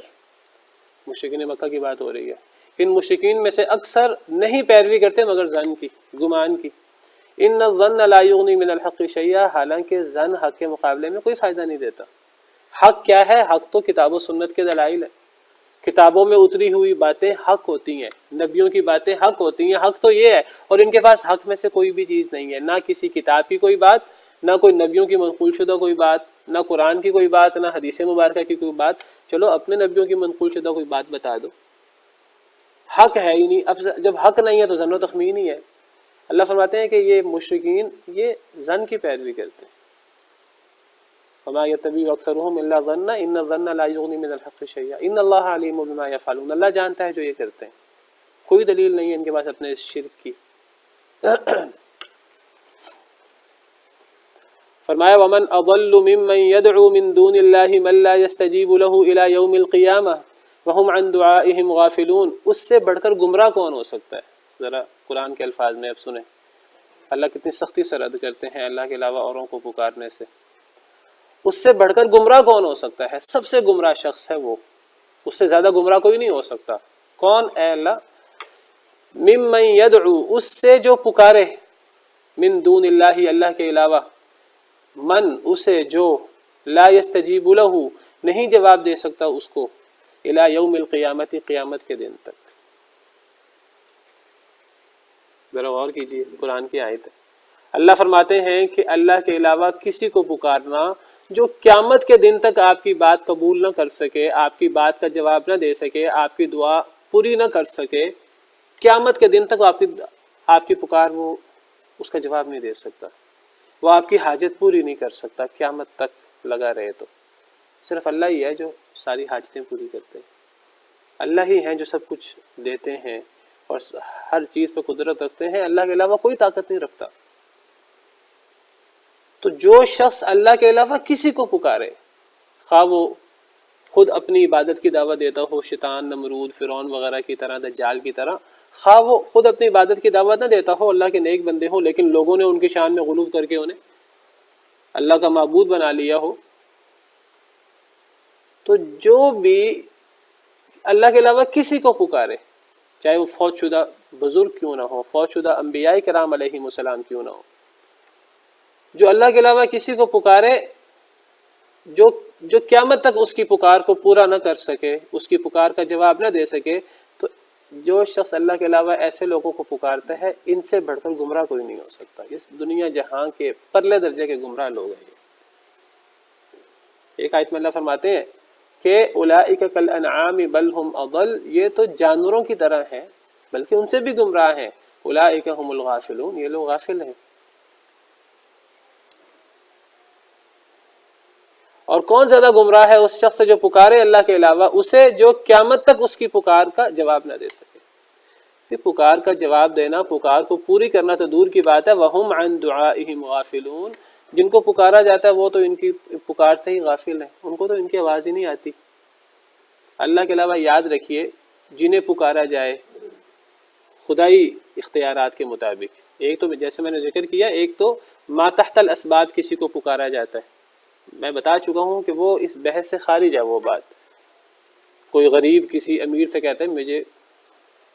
مشرکین مکہ کی بات ہو رہی ہے، ان مشرکین میں سے اکثر نہیں پیروی کرتے مگر ظن کی، گمان کی۔ ان الظن لا یغنی من الحق شیئا، حالانکہ ظن حق کے مقابلے میں کوئی فائدہ نہیں دیتا۔ حق کیا ہے؟ حق تو کتاب و سنت کے دلائل ہے، کتابوں میں اتری ہوئی باتیں حق ہوتی ہیں، نبیوں کی باتیں حق ہوتی ہیں، حق تو یہ ہے، اور ان کے پاس حق میں سے کوئی بھی چیز نہیں ہے، نہ کسی کتاب کی کوئی بات، نہ کوئی نبیوں کی منقول شدہ کوئی بات، نہ قرآن کی کوئی بات، نہ حدیث مبارکہ کی کوئی بات۔ چلو اپنے نبیوں کی منقول شدہ کوئی بات بتا دو، حق ہے ہی نہیں۔ اب جب حق نہیں ہے تو ظن و تخمین ہی ہے۔ اللہ فرماتے ہیں کہ یہ مشرکین یہ ظن کی پیروی کرتے ہیں۔ وَمَا يَتَّبِعُ أَكْثَرُهُمْ إِلَّا ظَنًّا إِنَّ الظَّنَّ لَا يُغْنِي مِنَ الْحَقِّ شَيْئًا إِنَّ اللَّهَ عَلِيمٌ بِمَا يَفْعَلُونَ، اللہ جانتا ہے جو یہ کرتے ہیں، کوئی دلیل نہیں ہے ان کے پاس اپنے اس شرک کی۔ فرمایا وَمَنْ أَضَلُّ مِمَّنْ يَدْعُو مِن دُونِ اللَّهِ مَن لَّا يَسْتَجِيبُ لَهُ إِلَى يَوْمِ الْقِيَامَةِ وَهُمْ عَن دُعَائِهِمْ غَافِلُونَ، اس سے بڑھ کر گمراہ کون ہو سکتا ہے؟ ذرا قرآن کے الفاظ میں اب سنیں، اللہ کتنی سختی سے رد کرتے ہیں اللہ کے علاوہ اوروں کو پکارنے سے۔ اس سے بڑھ کر گمراہ کون ہو سکتا ہے؟ سب سے گمراہ شخص ہے وہ، اس سے زیادہ گمراہ کوئی نہیں ہو سکتا۔ کون؟ اے اللہ، ممن یدعو، اس سے جو پکارے، من دون اللہ، اللہ کے علاوہ، من، اسے، جو، لا یستجیب لہ، نہیں جواب دے سکتا اس کو، الی یوم القیامت، قیامت کے دن تک۔ ذرا غور کیجیے قرآن کی آیت ہے، اللہ فرماتے ہیں کہ اللہ کے علاوہ کسی کو پکارنا جو قیامت کے دن تک آپ کی بات قبول نہ کر سکے، آپ کی بات کا جواب نہ دے سکے، آپ کی دعا پوری نہ کر سکے، قیامت کے دن تک آپ کی پکار وہ اس کا جواب نہیں دے سکتا، وہ آپ کی حاجت پوری نہیں کر سکتا قیامت تک لگا رہے تو۔ صرف اللہ ہی ہے جو ساری حاجتیں پوری کرتے ہیں، اللہ ہی ہیں جو سب کچھ دیتے ہیں اور ہر چیز پہ قدرت رکھتے ہیں، اللہ کے علاوہ کوئی طاقت نہیں رکھتا۔ تو جو شخص اللہ کے علاوہ کسی کو پکارے، خواہ وہ خود اپنی عبادت کی دعوت دیتا ہو، شیطان، نمرود، فرعون وغیرہ کی طرح، دجال کی طرح، خواہ وہ خود اپنی عبادت کی دعوت نہ دیتا ہو، اللہ کے نیک بندے ہوں لیکن لوگوں نے ان کی شان میں غلو کر کے انہیں اللہ کا معبود بنا لیا ہو، تو جو بھی اللہ کے علاوہ کسی کو پکارے، چاہے وہ فوت شدہ بزرگ کیوں نہ ہو، فوت شدہ انبیاء کرام علیہم السلام کیوں نہ ہو، جو اللہ کے علاوہ کسی کو پکارے جو قیامت تک اس کی پکار کو پورا نہ کر سکے، اس کی پکار کا جواب نہ دے سکے، تو جو شخص اللہ کے علاوہ ایسے لوگوں کو پکارتا ہے، ان سے بڑھ کر گمراہ کوئی نہیں ہو سکتا۔ اس دنیا جہاں کے پرلے درجے کے گمراہ لوگ ہیں۔ ایک آیت میں اللہ فرماتے ہیں کہ اولئک کالانعام بل هم اضل، یہ تو جانوروں کی طرح ہیں بلکہ ان سے بھی گمراہ ہیں، اولئک هم الغافلون، یہ لوگ غافل ہیں۔ اور کون زیادہ گمراہ ہے؟ اس شخص جو پکارے اللہ کے علاوہ اسے، جو قیامت تک اس کی پکار کا جواب نہ دے سکے۔ کہ پکار کا جواب دینا، پکار کو پوری کرنا تو دور کی بات ہے، وَهُمْ عَنْ دُعَائِهِمْ غَافِلُونَ، جن کو پکارا جاتا ہے وہ تو ان کی پکار سے ہی غافل ہیں، ان کو تو ان کی آواز ہی نہیں آتی۔ اللہ کے علاوہ یاد رکھیے، جنہیں پکارا جائے خدائی اختیارات کے مطابق، ایک تو جیسے میں نے ذکر کیا، ایک تو ما تحت الاسباب کسی کو پکارا جاتا ہے، میں بتا چکا ہوں کہ وہ اس بحث سے خارج ہے وہ بات۔ کوئی غریب کسی امیر سے کہتا ہے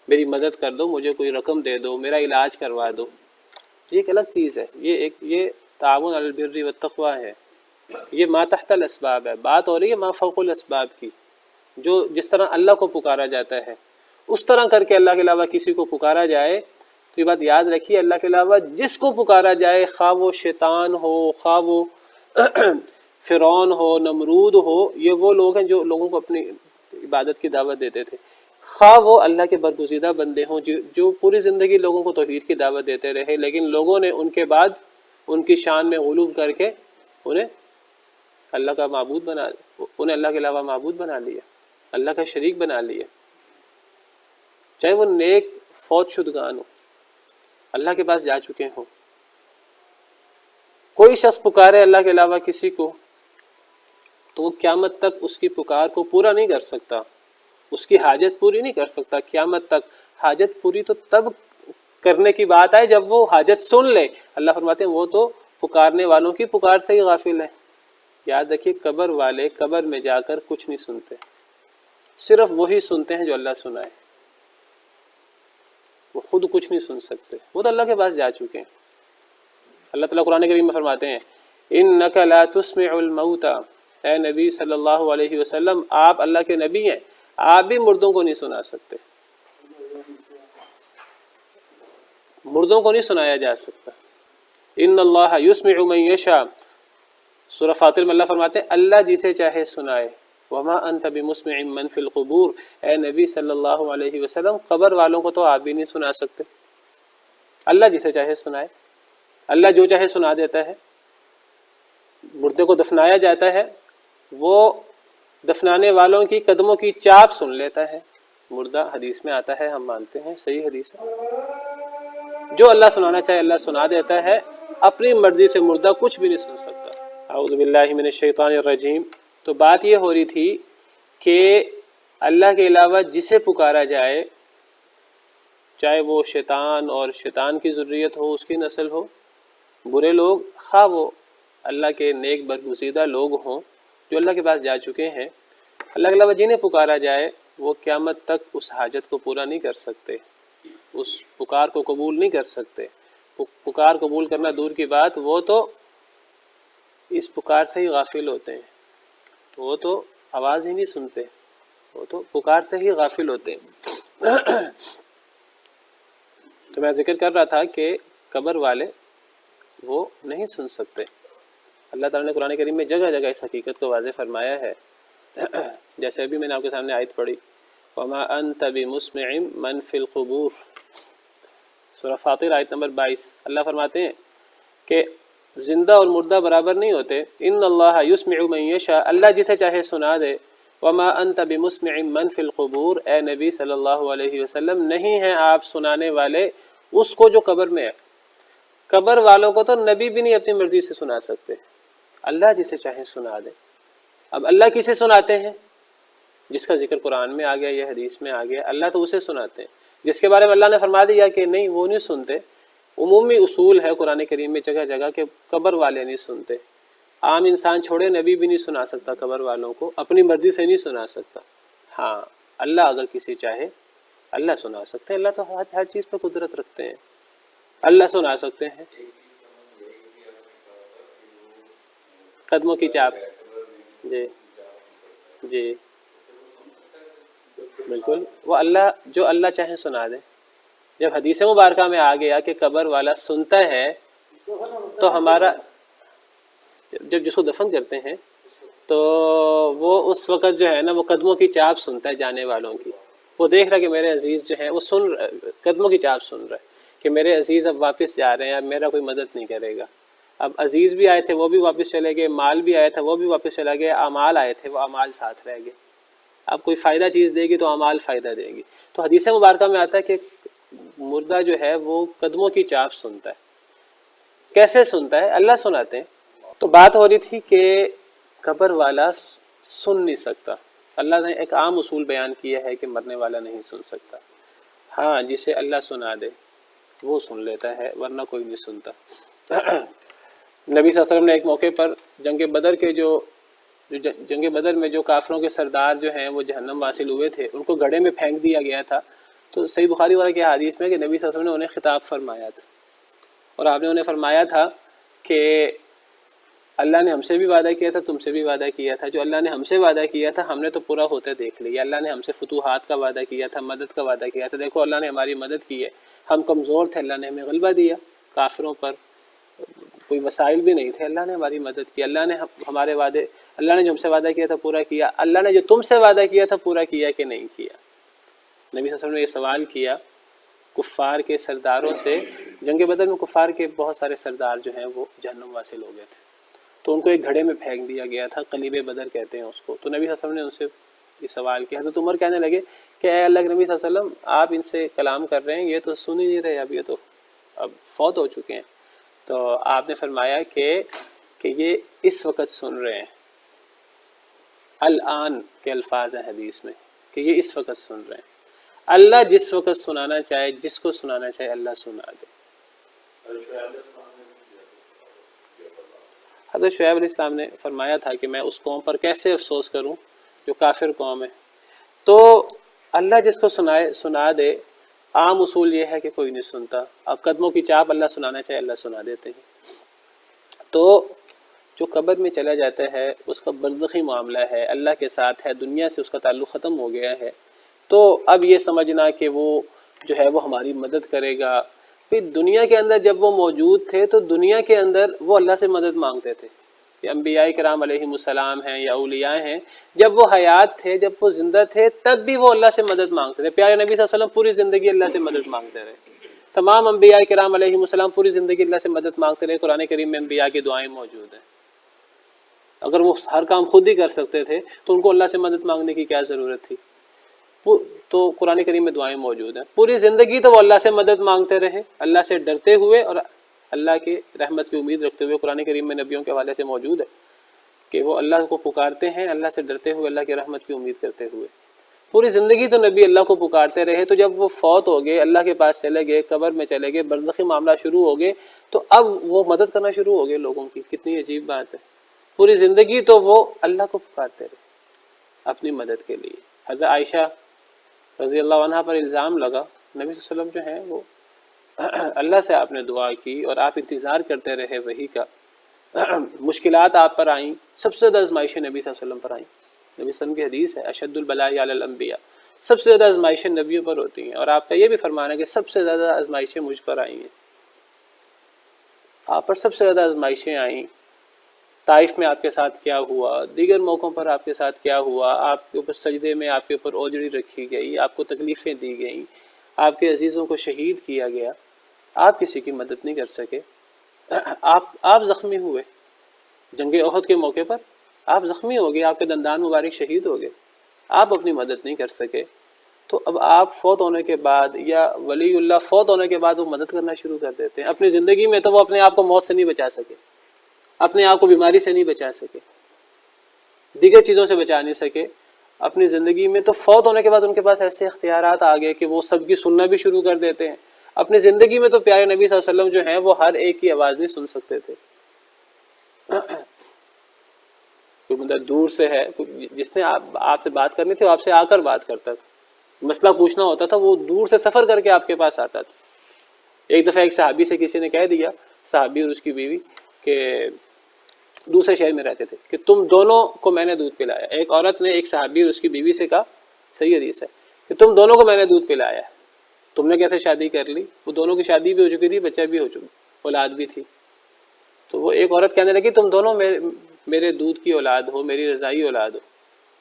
میری مدد کر دو، مجھے کوئی رقم دے دو، میرا علاج کروا دو، یہ ایک الگ چیز ہے، یہ تعاون علی البر والتقوی ہے، یہ ما تحت الاسباب ہے۔ بات ہو رہی ہے ما فوق الاسباب کی، جو جس طرح اللہ کو پکارا جاتا ہے اس طرح کر کے اللہ کے علاوہ کسی کو پکارا جائے تو یہ بات یاد رکھیے، اللہ کے علاوہ جس کو پکارا جائے، خواہ وہ شیطان ہو، خواہ وہ فرعون ہو، نمرود ہو، یہ وہ لوگ ہیں جو لوگوں کو اپنی عبادت کی دعوت دیتے تھے، خواہ وہ اللہ کے برگزیدہ بندے ہوں جو پوری زندگی لوگوں کو توحید کی دعوت دیتے رہے، لیکن لوگوں نے ان کے بعد ان کی شان میں غلو کر کے انہیں اللہ کا معبود بنا، انہیں اللہ کے علاوہ معبود بنا لیا، اللہ کا شریک بنا لیا، چاہے وہ نیک فوت شدگان ہو، اللہ کے پاس جا چکے ہوں۔ کوئی شخص پکارے اللہ کے علاوہ کسی کو تو وہ قیامت تک اس کی پکار کو پورا نہیں کر سکتا، اس کی حاجت پوری نہیں کر سکتا۔ قیامت تک حاجت پوری تو تب کرنے کی بات آئے جب وہ حاجت سن لے۔ اللہ فرماتے ہیں وہ تو پکارنے والوں کی پکار سے ہی غافل ہے۔ یاد رکھیے قبر والے قبر میں جا کر کچھ نہیں سنتے، صرف وہی سنتے ہیں جو اللہ سنائے، وہ خود کچھ نہیں سن سکتے، وہ تو اللہ کے پاس جا چکے ہیں۔ اللہ تعالیٰ قرآن کریم میں فرماتے ہیں اِنَّكَ لَا تُسْمِعُ الْمَوْتَى، اے نبی صلی اللہ علیہ وسلم آپ اللہ کے نبی ہیں، آپ بھی مردوں کو نہیں سنا سکتے، مردوں کو نہیں سنایا جا سکتا۔ ان اللہ یسمع من یشاء، سورہ فاطر میں اللہ فرماتے ہیں اللہ جسے چاہے سنائے۔ وما انت بمسمع من فی القبور، اے نبی صلی اللہ علیہ وسلم قبر والوں کو تو آپ بھی نہیں سنا سکتے، اللہ جسے چاہے سنائے، اللہ جو چاہے سنا دیتا ہے۔ مردے کو دفنایا جاتا ہے، وہ دفنانے والوں کی قدموں کی چاپ سن لیتا ہے، مردہ حدیث میں آتا ہے، ہم مانتے ہیں صحیح حدیث ہے، جو اللہ سنانا چاہے اللہ سنا دیتا ہے، اپنی مرضی سے مردہ کچھ بھی نہیں سن سکتا۔ اعوذ باللہ من الشیطان الرجیم۔ تو بات یہ ہو رہی تھی کہ اللہ کے علاوہ جسے پکارا جائے، چاہے وہ شیطان اور شیطان کی ذریت ہو، اس کی نسل ہو، برے لوگ، خواہ وہ اللہ کے نیک برگزیدہ لوگ ہوں جو اللہ کے پاس جا چکے ہیں، اللہ کے علاوہ جنہیں پکارا جائے وہ قیامت تک اس حاجت کو پورا نہیں کر سکتے، اس پکار کو قبول نہیں کر سکتے۔ پکار قبول کرنا دور کی بات، وہ تو اس پکار سے ہی غافل ہوتے ہیں، وہ تو آواز ہی نہیں سنتے، وہ تو پکار سے ہی غافل ہوتے ہیں۔ تو میں ذکر کر رہا تھا کہ قبر والے وہ نہیں سن سکتے۔ اللہ تعالیٰ نے قرآن کریم میں جگہ جگہ اس حقیقت کو واضح فرمایا ہے، جیسے ابھی میں نے آپ کے سامنے آیت پڑھی وَمَا أَنْتَ بِمُسْمِعٍ مَّن فِي الْقُبُورِ، سورہ فاطر آیت نمبر 22۔ اللہ فرماتے ہیں کہ زندہ اور مردہ برابر نہیں ہوتے، ان اللہ یسمع من یشاء، اللہ جسے چاہے سنا دے، وما انت بمسمع من فی القبور، اے نبی صلی اللہ علیہ وسلم نہیں ہیں آپ سنانے والے اس کو جو قبر میں ہے۔ قبر والوں کو تو نبی بھی نہیں اپنی مرضی سے سنا سکتے، اللہ جسے چاہے سنا دے۔ اب اللہ کسے سناتے ہیں؟ جس کا ذکر قرآن میں آ گیا، یہ حدیث میں آ گیا، اللہ تو اسے سناتے ہیں جس کے بارے میں اللہ نے فرما دیا کہ نہیں وہ نہیں سنتے۔ عمومی اصول ہے قرآن کریم میں جگہ جگہ کہ قبر والے نہیں سنتے، عام انسان چھوڑے نبی بھی نہیں سنا سکتا قبر والوں کو، اپنی مرضی سے نہیں سنا سکتا۔ ہاں اللہ اگر کسی چاہے اللہ سنا سکتے ہیں، اللہ تو ہر چیز پہ قدرت رکھتے ہیں، اللہ سنا سکتے ہیں۔ قدموں کی چاپ، جی جی بالکل، وہ اللہ جو اللہ چاہے سنا دے۔ جب حدیث مبارکہ میں آ گیا کہ قبر والا سنتا ہے تو ہمارا جب جس کو دفن کرتے ہیں تو وہ اس وقت جو ہے نا وہ قدموں کی چاپ سنتا ہے جانے والوں کی، وہ دیکھ رہا ہے کہ میرے عزیز جو ہیں وہ سن قدموں کی چاپ سن رہا ہے کہ میرے عزیز اب واپس جا رہے ہیں، اب میرا کوئی مدد نہیں کرے گا۔ اب عزیز بھی آئے تھے وہ بھی واپس چلے گئے، مال بھی آیا تھا وہ بھی واپس چلا گیا، اعمال آئے تھے وہ اعمال ساتھ رہ گئے۔ اب کوئی فائدہ چیز دے گی تو اعمال فائدہ دے گی۔ تو حدیث مبارکہ میں آتا ہے کہ مردہ جو ہے وہ قدموں کی چاپ سنتا ہے۔ کیسے سنتا ہے؟ اللہ سناتے ہیں۔ تو بات ہو رہی تھی کہ قبر والا سن نہیں سکتا، اللہ نے ایک عام اصول بیان کیا ہے کہ مرنے والا نہیں سن سکتا، ہاں جسے اللہ سنا دے وہ سن لیتا ہے، ورنہ کوئی نہیں سنتا۔ نبی صلی اللہ علیہ وسلم نے ایک موقع پر جنگ بدر کے جنگ بدر میں جو کافروں کے سردار جو ہیں وہ جہنم واصل ہوئے تھے، ان کو گڑھے میں پھینک دیا گیا تھا۔ تو صحیح بخاری وغیرہ کی حدیث میں کہ نبی صلی اللہ علیہ وسلم نے انہیں خطاب فرمایا تھا، اور آپ نے انہیں فرمایا تھا کہ اللہ نے ہم سے بھی وعدہ کیا تھا، تم سے بھی وعدہ کیا تھا، جو اللہ نے ہم سے وعدہ کیا تھا ہم نے تو پورا ہوتے دیکھ لیا۔ اللہ نے ہم سے فتوحات کا وعدہ کیا تھا، مدد کا وعدہ کیا تھا، دیکھو اللہ نے ہماری مدد کی ہے، ہم کمزور تھے اللہ نے ہمیں غلبہ دیا، کافروں پر کوئی وسائل بھی نہیں تھے، اللہ نے ہماری مدد کی، اللہ نے ہمارے وعدے، اللہ نے جو ہم سے وعدہ کیا تھا پورا کیا، اللہ نے جو تم سے وعدہ کیا تھا پورا کیا کہ نہیں کیا۔ نبی صلی اللہ علیہ وسلم نے یہ سوال کیا کفار کے سرداروں سے. جنگ بدر میں کفار کے بہت سارے سردار جو ہیں وہ جہنم واصل ہو گئے تھے، تو ان کو ایک گھڑے میں پھینک دیا گیا تھا، قلیب بدر کہتے ہیں اس کو. تو نبی صلی اللہ علیہ وسلم نے ان سے یہ سوال کیا. حضرت عمر کہنے لگے کہ اے اللہ کے نبی صلی اللہ علیہ وسلم، آپ ان سے کلام کر رہے ہیں، یہ تو سن ہی نہیں رہے، اب یہ تو اب فوت ہو چکے ہیں. تو آپ نے فرمایا کہ یہ اس وقت سن رہے ہیں. الآن کے الفاظ ہیں حدیث میں کہ یہ اس وقت سن رہے ہیں. اللہ جس وقت سنانا چاہے، جس کو سنانا چاہے اللہ سنا دے. حضرت شعیب علیہ السلام نے فرمایا تھا کہ میں اس قوم پر کیسے افسوس کروں جو کافر قوم ہے. تو اللہ جس کو سنا دے. عام اصول یہ ہے کہ کوئی نہیں سنتا. اب قدموں کی چاپ اللہ سنانا چاہے اللہ سنا دیتے ہیں. تو جو قبر میں چلا جاتا ہے اس کا برزخی معاملہ ہے، اللہ کے ساتھ ہے، دنیا سے اس کا تعلق ختم ہو گیا ہے. تو اب یہ سمجھنا کہ وہ جو ہے وہ ہماری مدد کرے گا. پھر دنیا کے اندر جب وہ موجود تھے تو دنیا کے اندر وہ اللہ سے مدد مانگتے تھے. یہ انبیاء کرام علیہم السلام ہیں یا اولیاء ہیں، جب وہ حیات تھے، جب وہ زندہ تھے، تب بھی وہ اللہ سے مدد مانگتے تھے. پیارے نبی صلی اللہ علیہ وسلم پوری زندگی اللہ سے مدد مانگتے رہے. تمام انبیاء کرام علیہم السلام پوری زندگی اللہ سے مدد مانگتے رہے. قرآن کریم میں انبیاء کی دعائیں موجود ہیں. اگر وہ ہر کام خود ہی کر سکتے تھے تو ان کو اللہ سے مدد مانگنے کی کیا ضرورت تھی؟ تو قرآن کریم میں دعائیں موجود ہیں. پوری زندگی تو وہ اللہ سے مدد مانگتے رہے، اللہ سے ڈرتے ہوئے اور اللہ کی رحمت کی امید رکھتے ہوئے. قرآن کریم میں نبیوں کے حوالے سے موجود ہے کہ وہ اللہ کو پکارتے ہیں اللہ سے ڈرتے ہوئے، اللہ کی رحمت کی امید کرتے ہوئے. پوری زندگی تو نبی اللہ کو پکارتے رہے. تو جب وہ فوت ہو گئے، اللہ کے پاس چلے گئے، قبر میں چلے گئے، برزخی معاملہ شروع ہو گئے، تو اب وہ مدد کرنا شروع ہو گئے لوگوں کی. کتنی عجیب بات ہے. پوری زندگی تو وہ اللہ کو پکارتے رہے اپنی مدد کے لیے. حضرت عائشہ رضی اللہ عنہ پر الزام لگا، نبی صلی اللہ علیہ وسلم جو ہیں وہ اللہ سے آپ نے دعا کی اور آپ انتظار کرتے رہے وحی کا. مشکلات آپ پر آئیں، سب سے زیادہ آزمائشیں نبی صلی اللہ علیہ وسلم پر آئیں. نبی صلی اللہ علیہ وسلم کی حدیث ہے اشد البلاء علی الانبیاء، سب سے زیادہ آزمائشیں نبیوں پر ہوتی ہیں. اور آپ کا یہ بھی فرمانا ہے کہ سب سے زیادہ آزمائشیں مجھ پر آئی ہیں. آپ پر سب سے زیادہ آزمائشیں آئیں. طائف میں آپ کے ساتھ کیا ہوا، دیگر موقعوں پر آپ کے ساتھ کیا ہوا، آپ کے اوپر سجدے میں آپ کے اوپر اوجڑی رکھی گئی، آپ کو تکلیفیں دی گئیں، آپ کے عزیزوں کو شہید کیا گیا، آپ کسی کی مدد نہیں کر سکے. آپ زخمی ہوئے جنگ احد کے موقع پر، آپ زخمی ہو گئے، آپ کے دندان مبارک شہید ہو گئے، آپ اپنی مدد نہیں کر سکے. تو اب آپ فوت ہونے کے بعد یا ولی اللہ فوت ہونے کے بعد وہ مدد کرنا شروع کر دیتے ہیں. اپنی زندگی میں تو وہ اپنے آپ کو موت سے نہیں بچا سکے، اپنے آپ کو بیماری سے نہیں بچا سکے، دیگر چیزوں سے بچا نہیں سکے. اپنی زندگی میں تو فوت ہونے کے بعد ان کے پاس ایسے اختیارات آ گئے کہ وہ سب کی سننا بھی شروع کر دیتے ہیں. اپنی زندگی میں تو پیارے نبی صلی اللہ علیہ وسلم جو ہیں وہ ہر ایک کی آواز نہیں سن سکتے تھے. کوئی بندہ دور سے ہے، جس نے آپ سے بات کرنی تھی وہ آپ سے آ کر بات کرتا تھا، مسئلہ پوچھنا ہوتا تھا وہ دور سے سفر کر کے آپ کے پاس آتا تھا. ایک دفعہ ایک صحابی سے کسی نے کہہ دیا، صحابی اور اس کی بیوی کہ دوسرے شہر میں رہتے تھے، کہ تم دونوں کو میں نے دودھ پلایا. ایک عورت نے ایک صحابی اور اس کی بیوی سے کہا، صحیح حدیث ہے، کہ تم دونوں کو میں نے دودھ پلایا ہے، تم نے کیسے شادی کر لی؟ وہ دونوں کی شادی بھی ہو چکی تھی، بچہ بھی ہو چکا، اولاد بھی تھی. تو وہ ایک عورت کہنے لگی تم دونوں میرے دودھ کی اولاد ہو، میری رضائی اولاد ہو.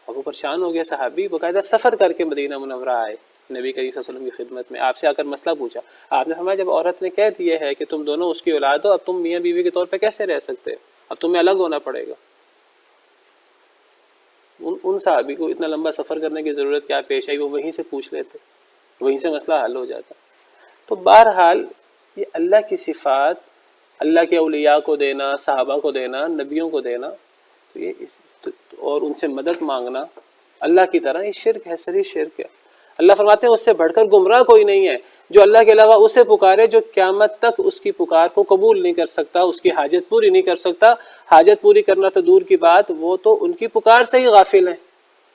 اب وہ پریشان ہو گیا صحابی، باقاعدہ سفر کر کے مدینہ منورہ آئے نبی کریم صلی اللہ علیہ وسلم کی خدمت میں، آپ سے آ کر مسئلہ پوچھا. آپ نے فرمایا جب عورت نے کہہ دیا ہے کہ تم دونوں اس کی اولاد ہو، اب تم میاں بیوی کے طور پہ کیسے رہ سکتے، اب تمہیں الگ ہونا پڑے گا. ان صحابی کو اتنا لمبا سفر کرنے کی ضرورت کیا پیش آئی؟ وہ وہیں سے پوچھ لیتے، وہیں سے مسئلہ حل ہو جاتا. تو بہرحال یہ اللہ کی صفات، اللہ کے اولیاء کو دینا، صحابہ کو دینا، نبیوں کو دینا، تو یہ اور ان سے مدد مانگنا اللہ کی طرح یہ شرک ہے، صریح شرک ہے. اللہ فرماتے ہیں اس سے بڑھ کر گمراہ کوئی نہیں ہے جو اللہ کے علاوہ اسے پکارے جو قیامت تک اس کی پکار کو قبول نہیں کر سکتا، اس کی حاجت پوری نہیں کر سکتا. حاجت پوری کرنا تو دور کی بات، وہ تو ان کی پکار سے ہی غافل ہیں.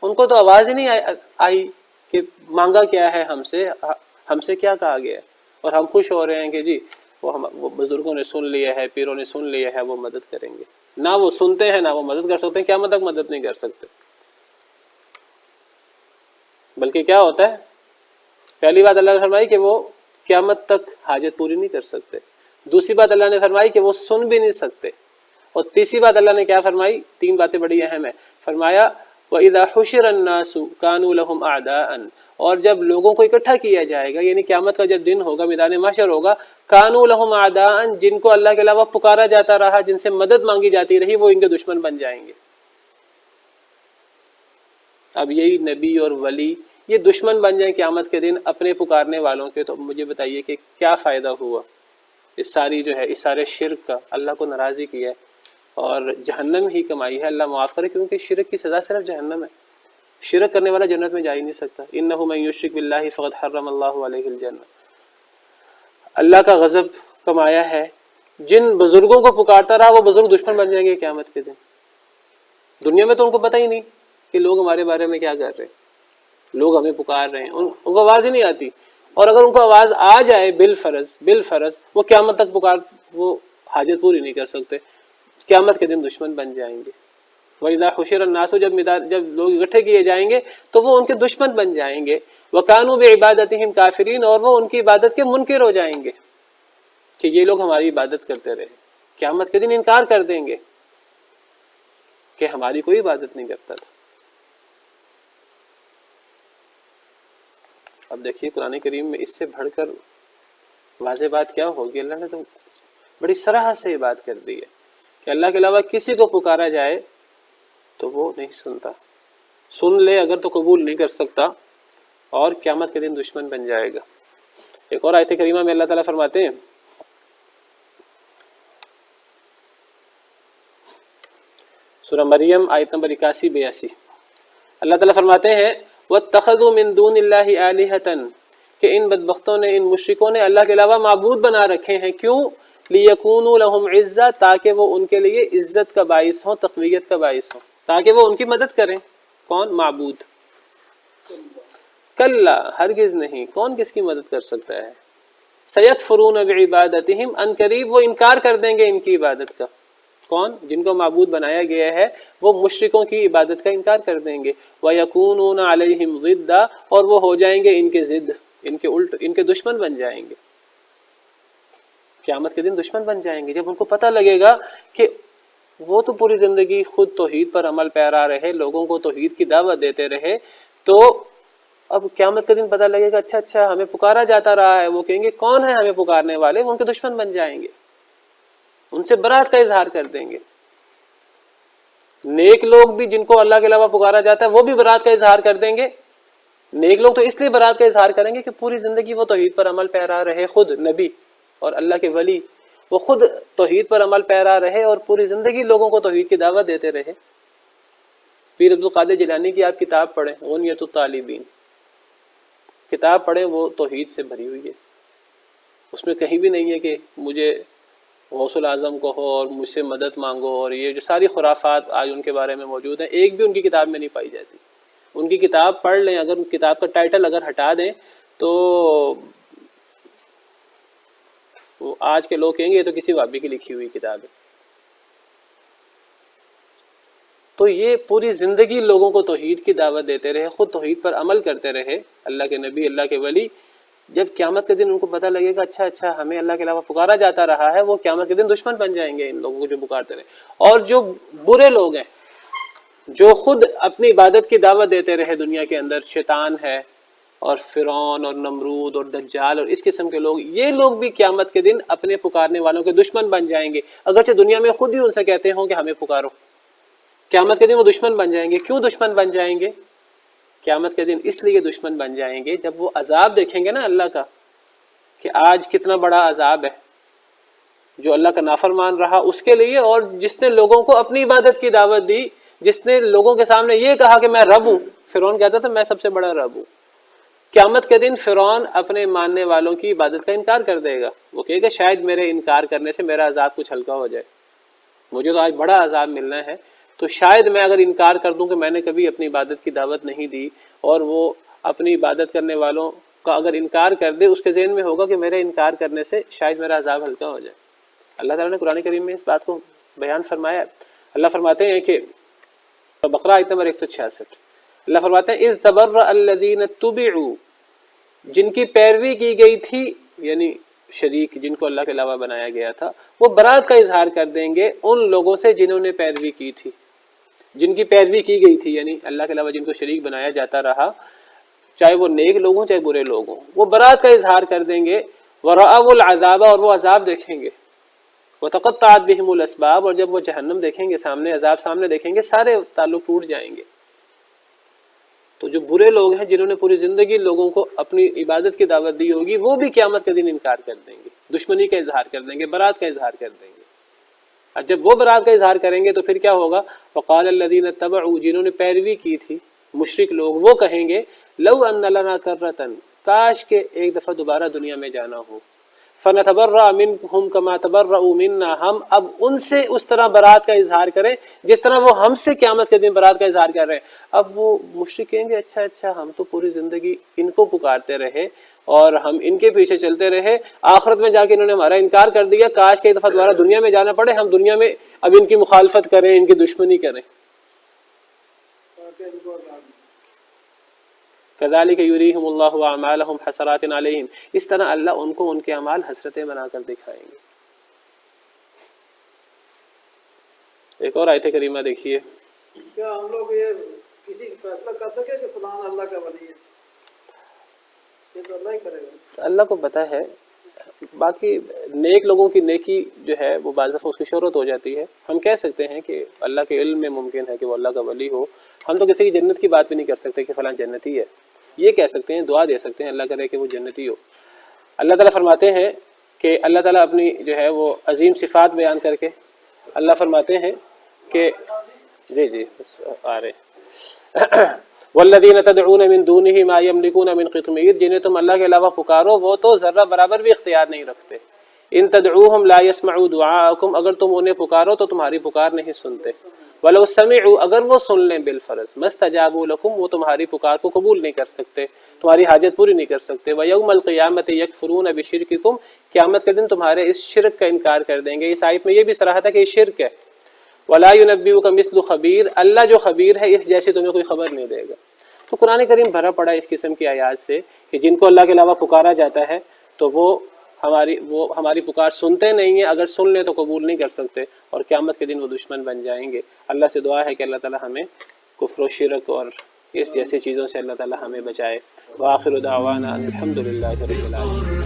ان کو تو آواز ہی نہیں آئی کہ مانگا کیا ہے ہم سے کیا کہا گیا ہے، اور ہم خوش ہو رہے ہیں کہ جی وہ بزرگوں نے سن لیا ہے، پیروں نے سن لیا ہے، وہ مدد کریں گے. نہ وہ سنتے ہیں نہ وہ مدد کر سکتے ہیں، قیامت تک مدد نہیں کر سکتے. بلکہ کیا ہوتا ہے، پہلی بات اللہ نے فرمائی کہ وہ قیامت تک حاجت پوری نہیں کر سکتے. دوسری بات اللہ نے فرمائی کہ وہ سن بھی نہیں سکتے. اور تیسری بات اللہ نے کیا فرمائی؟ تین باتیں بڑی اہم ہیں. فرمایا وَإِذَا حُشِرَ النَّاسُ كَانُوا لَهُمْ أَعْدَاءً اور جب لوگوں کو اکٹھا کیا جائے گا، یعنی قیامت کا جب دن ہوگا، میدان محشر ہوگا، کانوا لہم اعداء، جن کو اللہ کے علاوہ پکارا جاتا رہا، جن سے مدد مانگی جاتی رہی، وہ ان کے دشمن بن جائیں گے۔ اب یہی نبی اور ولی یہ دشمن بن جائیں قیامت کے دن اپنے پکارنے والوں کے، تو مجھے بتائیے کہ کیا فائدہ ہوا اس ساری جو ہے اس سارے شرک کا؟ اللہ کو ناراضی کیا ہے اور جہنم ہی کمائی ہے۔ اللہ معاف کرے، کیونکہ شرک کی سزا صرف جہنم ہے۔ شرک کرنے والا جنت میں جا ہی نہیں سکتا۔ انہ من یشرک باللہ فقد حرم اللہ علیہ الجنہ۔ اللہ کا غضب کمایا ہے۔ جن بزرگوں کو پکارتا رہا وہ بزرگ دشمن بن جائیں گے قیامت کے دن۔ دنیا میں تو ان کو پتہ ہی نہیں کہ لوگ ہمارے بارے میں کیا کر رہے ہیں، لوگ ہمیں پکار رہے ہیں، ان کو آواز ہی نہیں آتی، اور اگر ان کو آواز آ جائے بالفرض وہ قیامت تک وہ حاجت پوری نہیں کر سکتے، قیامت کے دن دشمن بن جائیں گے۔ وَإِذَا حُشِرَ النَّاسُ، جب لوگ اکٹھے کیے جائیں گے تو وہ ان کے دشمن بن جائیں گے۔ وَكَانُوا بِعِبَادَتِهِمْ كَافِرِينَ، اور وہ ان کی عبادت کے منکر ہو جائیں گے کہ یہ لوگ ہماری عبادت کرتے رہے، قیامت کے دن انکار کر دیں گے کہ ہماری کوئی عبادت نہیں کرتا تھا۔ اب دیکھیے قرآن کریم میں اس سے بڑھ کر واضح بات کیا ہوگی؟ اللہ نے تو بڑی صراحت سے یہ بات کر دی ہے کہ اللہ کے علاوہ کسی کو پکارا جائے تو وہ نہیں سنتا، سن لے اگر تو قبول نہیں کر سکتا، اور قیامت کے دن دشمن بن جائے گا۔ ایک اور آیت کریمہ میں اللہ تعالیٰ فرماتے ہیں، سورہ مریم آیت نمبر 81-82، اللہ تعالیٰ فرماتے ہیں وَاتَّخَذُوا مِن دُونِ اللَّهِ آلِهَةً، کہ ان بدبختوں نے، ان مشرکوں نے اللہ کے علاوہ معبود بنا رکھے ہیں۔ کیوں؟ لِيَكُونُوا لَهُمْ عِزَّةً، تاکہ وہ ان کے لیے عزت کا باعث ہوں، تقویت کا باعث ہوں، تاکہ وہ ان کی مدد کریں۔ کون؟ معبود۔ کلا، ہرگز نہیں، کون کس کی مدد کر سکتا ہے؟ سَيَكْفُرُونَ بِعِبَادَتِهِمْ، ان قریب وہ انکار کر دیں گے ان کی عبادت کا۔ کون؟ جن کو معبود بنایا گیا ہے وہ مشرکوں کی عبادت کا انکار کر دیں گے۔ وَيَكُونُونَ عَلَيْهِمْ ضِدًّا، اور وہ ہو جائیں گے ان کے ضد، ان کے الٹ، ان کے دشمن بن جائیں گے، قیامت کے دن دشمن بن جائیں گے۔ جب ان کو پتہ لگے گا کہ وہ تو پوری زندگی خود توحید پر عمل پیرا رہے، لوگوں کو توحید کی دعوت دیتے رہے، تو اب قیامت کے دن پتہ لگے گا اچھا ہمیں پکارا جاتا رہا ہے، وہ کہیں گے کون ہے ہمیں پکارنے والے، وہ ان کے دشمن بن جائیں گے، ان سے برات کا اظہار کر دیں گے۔ نیک لوگ بھی جن کو اللہ کے علاوہ پکارا جاتا ہے وہ بھی برات کا اظہار کر دیں گے۔ نیک لوگ تو اس لیے برات کا اظہار کریں گے کہ پوری زندگی وہ توحید پر عمل پیرا رہے، خود نبی اور اللہ کے ولی وہ خود توحید پر عمل پیرا رہے اور پوری زندگی لوگوں کو توحید کی دعوت دیتے رہے۔ پیر عبدالقادر جیلانی کی آپ کتاب پڑھیں، غنیۃ الطالبین، کتاب پڑھیں، وہ توحید سے بھری ہوئی ہے، اس میں کہیں بھی نہیں ہے کہ مجھے غوث الاعظم کو ہو اور مجھ سے مدد مانگو، اور یہ جو ساری خرافات آج ان کے بارے میں موجود ہیں ایک بھی ان کی کتاب میں نہیں پائی جاتی۔ ان کی کتاب پڑھ لیں، اگر ان کتاب کا ٹائٹل اگر ہٹا دیں تو وہ آج کے لوگ کہیں گے یہ تو کسی وابی کی لکھی ہوئی کتاب ہے۔ تو یہ پوری زندگی لوگوں کو توحید کی دعوت دیتے رہے، خود توحید پر عمل کرتے رہے، اللہ کے نبی، اللہ کے ولی۔ جب قیامت کے دن ان کو پتہ لگے گا اچھا ہمیں اللہ کے علاوہ پکارا جاتا رہا ہے، وہ قیامت کے دن دشمن بن جائیں گے ان لوگوں کو جو پکارتے رہے۔ اور جو برے لوگ ہیں، جو خود اپنی عبادت کی دعوت دیتے رہے دنیا کے اندر، شیطان ہے اور فرعون اور نمرود اور دجال اور اس قسم کے لوگ، یہ لوگ بھی قیامت کے دن اپنے پکارنے والوں کے دشمن بن جائیں گے، اگرچہ دنیا میں خود ہی ان سے کہتے ہوں کہ ہمیں پکارو۔ قیامت کے دن وہ دشمن بن جائیں گے۔ کیوں دشمن بن جائیں گے؟ قیامت کے دن اس لیے دشمن بن جائیں گے جب وہ عذاب دیکھیں گے نا اللہ کا، کہ آج کتنا بڑا عذاب ہے جو اللہ کا نافرمان رہا اس کے لیے، اور جس نے لوگوں کو اپنی عبادت کی دعوت دی، جس نے لوگوں کے سامنے یہ کہا کہ میں رب ہوں۔ فرعون کہتا تھا میں سب سے بڑا رب ہوں۔ قیامت کے دن فرعون اپنے ماننے والوں کی عبادت کا انکار کر دے گا، وہ کہے گا شاید میرے انکار کرنے سے میرا عذاب کچھ ہلکا ہو جائے، مجھے تو آج بڑا عذاب ملنا ہے، تو شاید میں اگر انکار کر دوں کہ میں نے کبھی اپنی عبادت کی دعوت نہیں دی، اور وہ اپنی عبادت کرنے والوں کا اگر انکار کر دے، اس کے ذہن میں ہوگا کہ میرے انکار کرنے سے شاید میرا عذاب ہلکا ہو جائے۔ اللہ تعالیٰ نے قرآن کریم میں اس بات کو بیان فرمایا ہے۔ اللہ فرماتے ہیں کہ بقرہ آیت نمبر 166، اللہ فرماتے ہیں اذ تبرأ الذین اتبعوا، جن کی پیروی کی گئی تھی، یعنی شریک جن کو اللہ کے علاوہ بنایا گیا تھا، وہ برات کا اظہار کر دیں گے ان لوگوں سے جنہوں نے پیروی کی تھی، جن کی پیروی کی گئی تھی، یعنی اللہ کے علاوہ جن کو شریک بنایا جاتا رہا، چاہے وہ نیک لوگ ہوں چاہے برے لوگ ہوں، وہ برات کا اظہار کر دیں گے، وَرَأَوُا الْعَذَابَ، اور وہ عذاب دیکھیں گے، وَتَقَطَّعَتْ بِهِمُ الْأَسْبَابُ، اور جب وہ جہنم دیکھیں گے سامنے، عذاب سامنے دیکھیں گے، سارے تعلق ٹوٹ جائیں گے۔ تو جو برے لوگ ہیں جنہوں نے پوری زندگی لوگوں کو اپنی عبادت کی دعوت دی ہوگی، وہ بھی قیامت کے دن انکار کر دیں گے، دشمنی کا اظہار کر دیں گے، برات کا اظہار کر دیں گے۔ اور جب وہ برات کا اظہار کریں گے تو پھر کیا ہوگا؟ وقال الذین اتبعوا، جنہوں نے پیروی کی تھی مشرک لوگ، وہ کہیں گے لو ان لنا کرۃ، کاش کہ ایک دفعہ دوبارہ دنیا میں جانا ہو، فنتبرأ منہم کما تبرؤوا منا، ہم اب ان سے اس طرح برات کا اظہار کریں جس طرح وہ ہم سے قیامت کے دن برات کا اظہار کر رہے ہیں۔ اب وہ مشرک کہیں گے اچھا ہم تو پوری زندگی ان کو پکارتے رہے اور ہم ان کے پیچھے چلتے رہے، آخرت میں جا کے انہوں نے ہمارا انکار کر دیا، کاش کہ ایک دفعہ دوبارہ دنیا میں جانا پڑے، ہم دنیا میں اب ان کی مخالفت کریں، ان کی دشمنی کریں۔ كذلك يريهم الله اعمالهم حسرات عليهم، اس طرح اللہ ان کو ان کے اعمال حسرتیں بنا کر دکھائیں گے۔ ایک اور آیت کریمہ دیکھیے، کیا ہم لوگ یہ کسی فیصلہ کر سکے کہ فلان اللہ کا ولی ہے؟ یہ تو اللہ ہی کرے گا، اللہ کو پتہ ہے۔ باقی نیک لوگوں کی نیکی جو ہے وہ بعض دفعہ اس کی شہرت ہو جاتی ہے، ہم کہہ سکتے ہیں کہ اللہ کے علم میں ممکن ہے کہ وہ اللہ کا ولی ہو، ہم تو کسی کی جنت کی بات بھی نہیں کر سکتے کہ فلاں جنتی ہے، یہ کہہ سکتے ہیں، دعا دے سکتے ہیں اللہ کرے کہ وہ جنتی ہو۔ اللہ تعالیٰ فرماتے ہیں کہ اللہ تعالیٰ اپنی جو ہے وہ عظیم صفات بیان کر کے اللہ فرماتے ہیں کہ جی بس آ رہے والذین تدعون من دونہ ما یملکون من قطمیر، جنہیں تم اللہ کے علاوہ پکارو وہ تو ذرہ برابر بھی اختیار نہیں رکھتے۔ ان تدعوہم لا یسمعوا دعاءکم، اگر تم انہیں پکارو تو تمہاری پکار نہیں سنتے۔ ولو سمعوا، اگر وہ سن لیں بالفرض، مستجابوا لکم، وہ تمہاری پکار کو قبول نہیں کر سکتے، تمہاری حاجت پوری نہیں کر سکتے۔ ویوم القیامۃ یکفرون بشرککم، قیامت کے دن تمہارے اس شرک کا انکار کر دیں گے۔ اس آیت میں یہ بھی صراحت ہے کہ یہ شرک ہے۔ ولا ينبئك مثل خبیر، اللہ جو خبیر ہے اس جیسے تمہیں کوئی خبر نہیں دے گا۔ تو قرآن کریم بھرا پڑا ہے اس قسم کی آیات سے کہ جن کو اللہ کے علاوہ پکارا جاتا ہے تو وہ ہماری پکار سنتے نہیں ہیں، اگر سن لیں تو قبول نہیں کر سکتے، اور قیامت کے دن وہ دشمن بن جائیں گے۔ اللہ سے دعا ہے کہ اللہ تعالی ہمیں کفر و شرک اور اس جیسی چیزوں سے اللہ تعالی ہمیں بچائے۔ وآخر دعوانا الحمد للہ رب العالمین۔